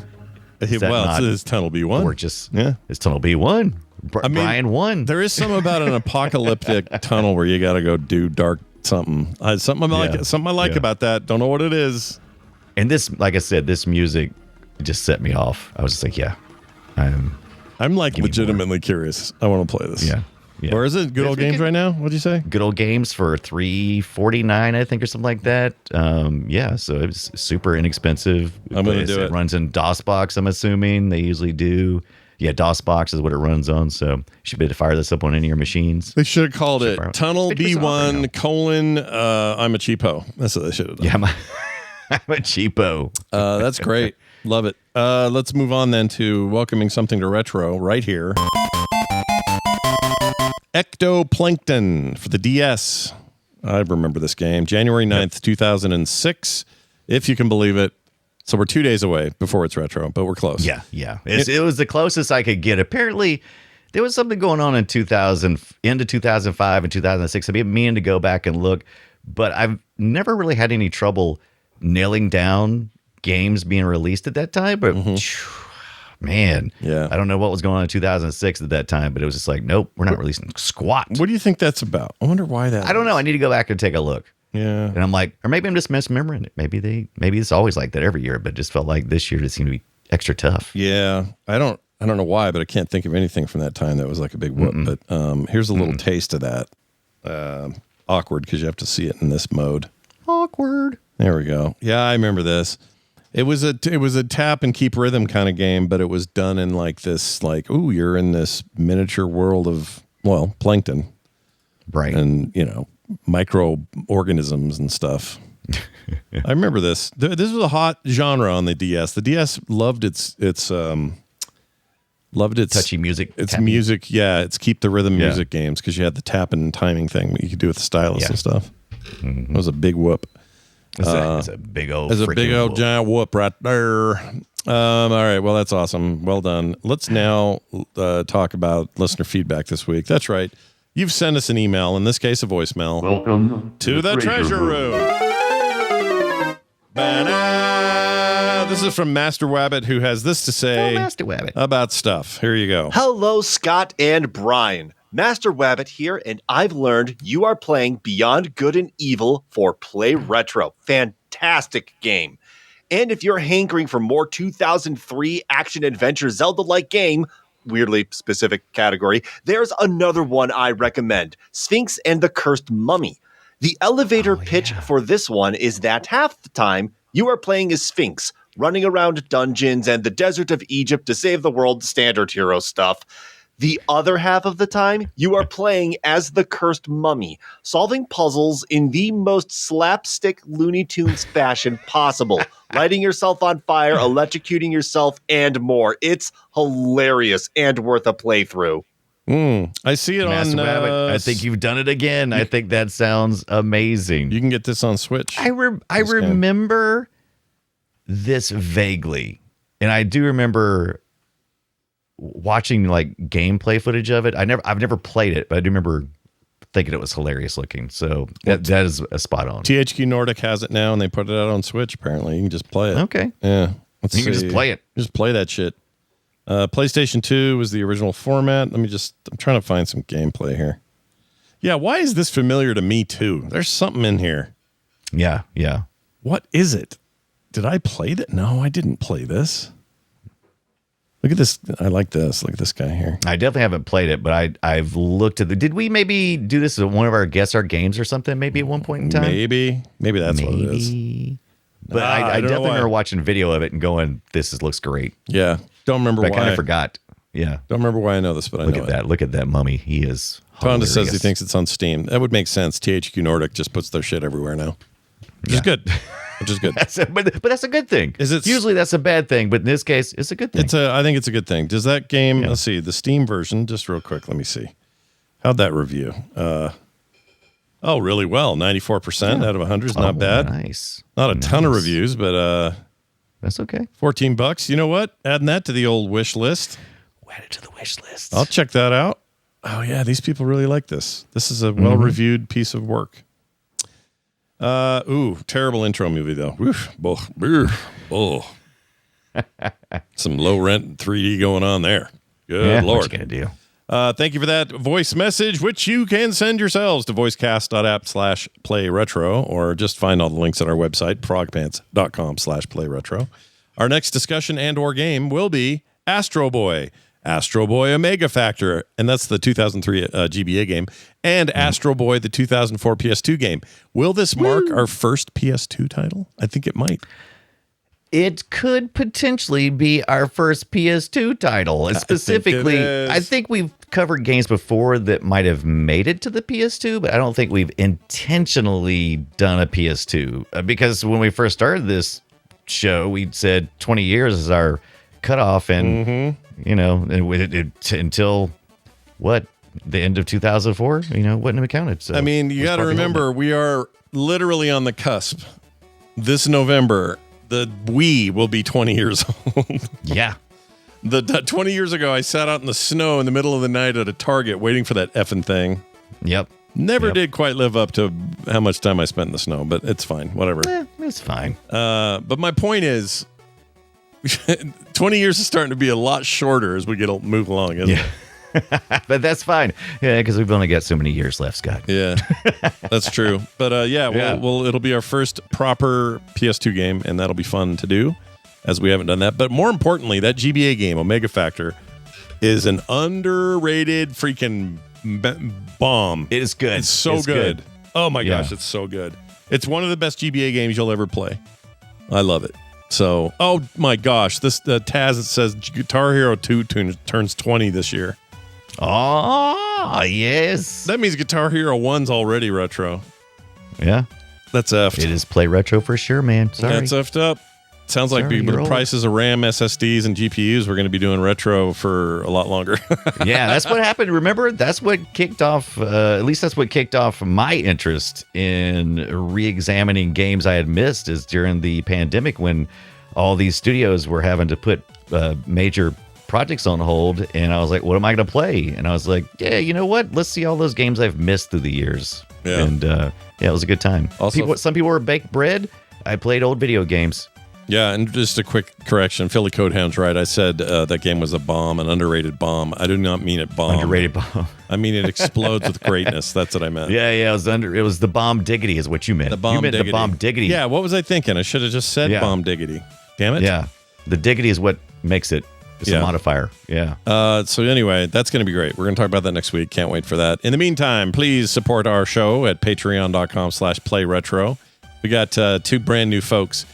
that Well, not it's Tunnel B1. Gorgeous. Yeah. It's Tunnel B1. Brian won. There is something about an apocalyptic tunnel where you got to go do dark something. Something I like about that. Don't know what it is. And this, like I said, this music just set me off. I was just like, yeah, I'm like Give me legitimately curious. I want to play this. yeah. Yeah. Or is it Good Old Games right now? What'd you say? Good Old Games for $3.49, I think, or something like that. Yeah, so it's super inexpensive. I'm going to do it. It runs in DOSBox, I'm assuming. They usually do. Yeah, DOSBox is what it runs on, so you should be able to fire this up on any of your machines. They should have called it Tunnel 50% B1 I'm a cheapo. That's what they should have done. Yeah, I'm a cheapo. That's great. Love it. Let's move on then to welcoming something to retro right here. Ectoplankton for the DS. I remember this game. January 9th, 2006, if you can believe it. So we're 2 days away before it's retro, but we're close. Yeah. It was the closest I could get. Apparently, there was something going on in 2000, into 2005 and 2006. I've been meaning to go back and look, but I've never really had any trouble nailing down games being released at that time. But man, yeah, I don't know what was going on in 2006 at that time, but it was just like, nope, we're not releasing squat. What do you think that's about? I wonder why that. I don't know. I need to go back and take a look. Yeah. And I'm like, or maybe I'm just misremembering it. Maybe it's always like that every year, but it just felt like this year it seemed to be extra tough. Yeah. I don't know why, but I can't think of anything from that time that was like a big whoop. But here's a little taste of that. Awkward because you have to see it in this mode. Awkward. There we go. Yeah, I remember this. It was a tap and keep rhythm kind of game, but it was done in like this, like, ooh, you're in this miniature world of, well, plankton. Right. And, microorganisms and stuff. I remember this. This was a hot genre on the DS. The DS loved its touchy music. It's tapping. music. Yeah, it's keep the rhythm music games because you had the tapping and timing thing that you could do with the stylus and stuff. It was a big whoop. It's a big old. It's a big old giant whoop right there. All right. Well, that's awesome. Well done. Let's now talk about listener feedback this week. That's right. You've sent us an email, in this case, a voicemail. Welcome to the treasure room. This is from Master Wabbit, who has this to say Master Wabbit. about stuff. Here you go. Hello, Scott and Brian. Master Wabbit here, and I've learned you are playing Beyond Good and Evil for Play Retro. Fantastic game. And if you're hankering for more 2003 action-adventure Zelda-like game, weirdly specific category, there's another one I recommend, Sphinx and the Cursed Mummy. The elevator pitch for this one is that half the time you are playing as Sphinx, running around dungeons and the desert of Egypt to save the world, standard hero stuff. The other half of the time, you are playing as the Cursed Mummy, solving puzzles in the most slapstick Looney Tunes fashion possible, lighting yourself on fire, electrocuting yourself, and more. It's hilarious and worth a playthrough. I see it Master on... Wabbit, I think you've done it again. I think that sounds amazing. You can get this on Switch. I remember this vaguely, and I do remember watching like gameplay footage of it. I've never played it, but I do remember thinking it was hilarious looking. So that is a spot on. THQ Nordic has it now, and they put it out on Switch. Apparently, you can just play it. Okay, yeah, you can just play it. Just play that shit. PlayStation 2 was the original format. I'm trying to find some gameplay here. Yeah, why is this familiar to me too? There's something in here. Yeah. What is it? Did I play that? No, I didn't play this. Look at this. I like this. Look at this guy here. I definitely haven't played it, but I've looked at did we maybe do this at one of our Guess Our Games or something maybe at one point in time? Maybe that's what it is. But I definitely remember watching video of it and going, looks great. Yeah. Don't remember why. I kind of forgot. Yeah. Don't remember why I know this, but I know that. Look at that mummy. He is Tonda says he thinks it's on Steam. That would make sense. THQ Nordic just puts their shit everywhere now. Which is good. But that's a good thing. Usually that's a bad thing, but in this case, it's a good thing. I think it's a good thing. Does that game, let's see, the Steam version, just real quick, let me see. How'd that review? Really well. 94% out of 100 is not bad. Nice. Not a ton of reviews, but that's okay. $14. You know what? Adding that to the old wish list. Add it to the wish list. I'll check that out. Oh yeah, these people really like this. This is a well-reviewed piece of work. Terrible intro movie though. Some low rent 3D going on there. Good Lord. What you gonna do? Thank you for that voice message, which you can send yourselves to voicecast.app/playretro, or just find all the links at our website, frogpants.com/playretro. Our next discussion and or game will be Astro Boy. Astro Boy Omega Factor, and that's the 2003 GBA game, and Astro Boy, the 2004 PS2 game. Will this mark our first PS2 title? I think it might. It could potentially be our first PS2 title. Specifically, I think we've covered games before that might have made it to the PS2, but I don't think we've intentionally done a PS2. Because when we first started this show, we said 20 years is our cutoff, and until what, the end of 2004, wouldn't have been counted. So I mean, you got to remember, we are literally on the cusp. This November, the Wii will be 20 years old. Yeah. 20 years ago, I sat out in the snow in the middle of the night at a Target waiting for that effing thing. Yep. Never did quite live up to how much time I spent in the snow, but it's fine. Whatever. It's fine. But my point is, 20 years is starting to be a lot shorter as we move along, isn't it? But that's fine. Yeah, because we've only got so many years left, Scott. Yeah, that's true. But it'll be our first proper PS2 game, and that'll be fun to do, as we haven't done that. But more importantly, that GBA game, Omega Factor, is an underrated freaking bomb. It is good. It's so good. Oh my gosh, it's so good. It's one of the best GBA games you'll ever play. I love it. So, oh my gosh, this Taz, it says Guitar Hero 2 turns 20 this year. Oh, yes. That means Guitar Hero 1's already retro. Yeah. That's effed. It is play retro for sure, man. Sorry. That's effed up. Sounds like with the prices of RAM, SSDs, and GPUs, we're going to be doing retro for a lot longer. Yeah, that's what happened. Remember, that's what kicked off, at least that's what kicked off my interest in re-examining games I had missed, is during the pandemic when all these studios were having to put major projects on hold, and I was like, what am I going to play? And I was like, yeah, you know what? Let's see all those games I've missed through the years. Yeah. And it was a good time. Also, some people were baked bread. I played old video games. Yeah, and just a quick correction. Philly Codehound's right. I said that game was a bomb, an underrated bomb. I do not mean it bomb. Underrated bomb. I mean it explodes with greatness. That's what I meant. Yeah, it was the bomb diggity is what you meant. The bomb diggity. The bomb diggity. Yeah, what was I thinking? I should have just said bomb diggity. Damn it. Yeah, the diggity is what makes it. It's a modifier. Yeah. So anyway, that's going to be great. We're going to talk about that next week. Can't wait for that. In the meantime, please support our show at patreon.com/playretro. We got two brand new folks.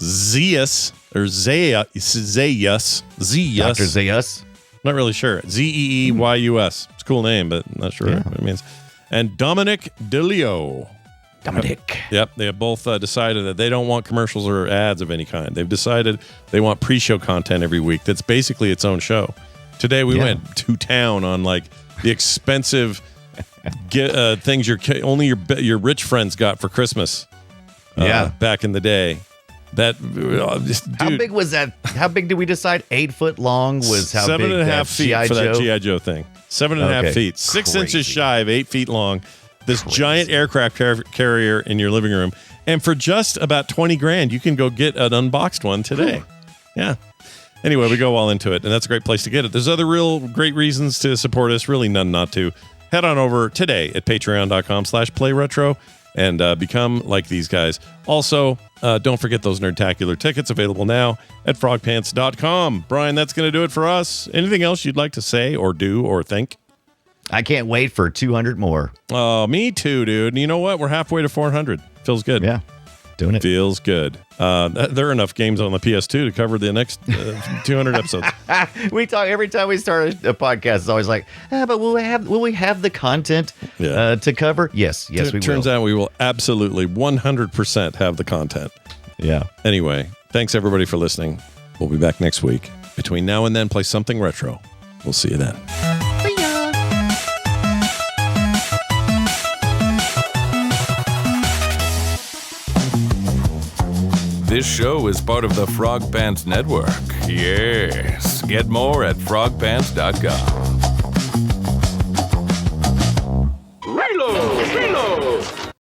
Zeus. Dr. Zeus. Not really sure. Zeeyyus. It's a cool name, but not sure what it means. And Dominic DeLeo. Dominic. Yep. They have both decided that they don't want commercials or ads of any kind. They've decided they want pre-show content every week. That's basically its own show. Today we went to town on like the expensive things only your rich friends got for Christmas. Back in the day. That dude, how big was that? How big did we decide? 8 foot long was how 7.5 feet for that G.I. Joe thing. 7.5 feet. 6 inches shy of 8 feet long. This giant aircraft carrier in your living room. And for just about $20,000, you can go get an unboxed one today. Ooh. Yeah. Anyway, we go all into it, and that's a great place to get it. There's other real great reasons to support us. Really none not to. Head on over today at patreon.com/playretro and become like these guys. Also, don't forget those Nerdtacular tickets available now at frogpants.com. Brian, that's going to do it for us. Anything else you'd like to say or do or think? I can't wait for 200 more. Oh, me too, dude. You know what? We're halfway to 400. Feels good. Yeah, doing it. Feels good. There are enough games on the PS2 to cover the next 200 episodes. We talk every time we start a podcast. It's always like, but will we have the content to cover? Yes, we will. Turns out we will absolutely 100% have the content. Yeah. Anyway, thanks everybody for listening. We'll be back next week. Between now and then, play something retro. We'll see you then. This show is part of the Frog Pants Network. Yes. Get more at frogpants.com.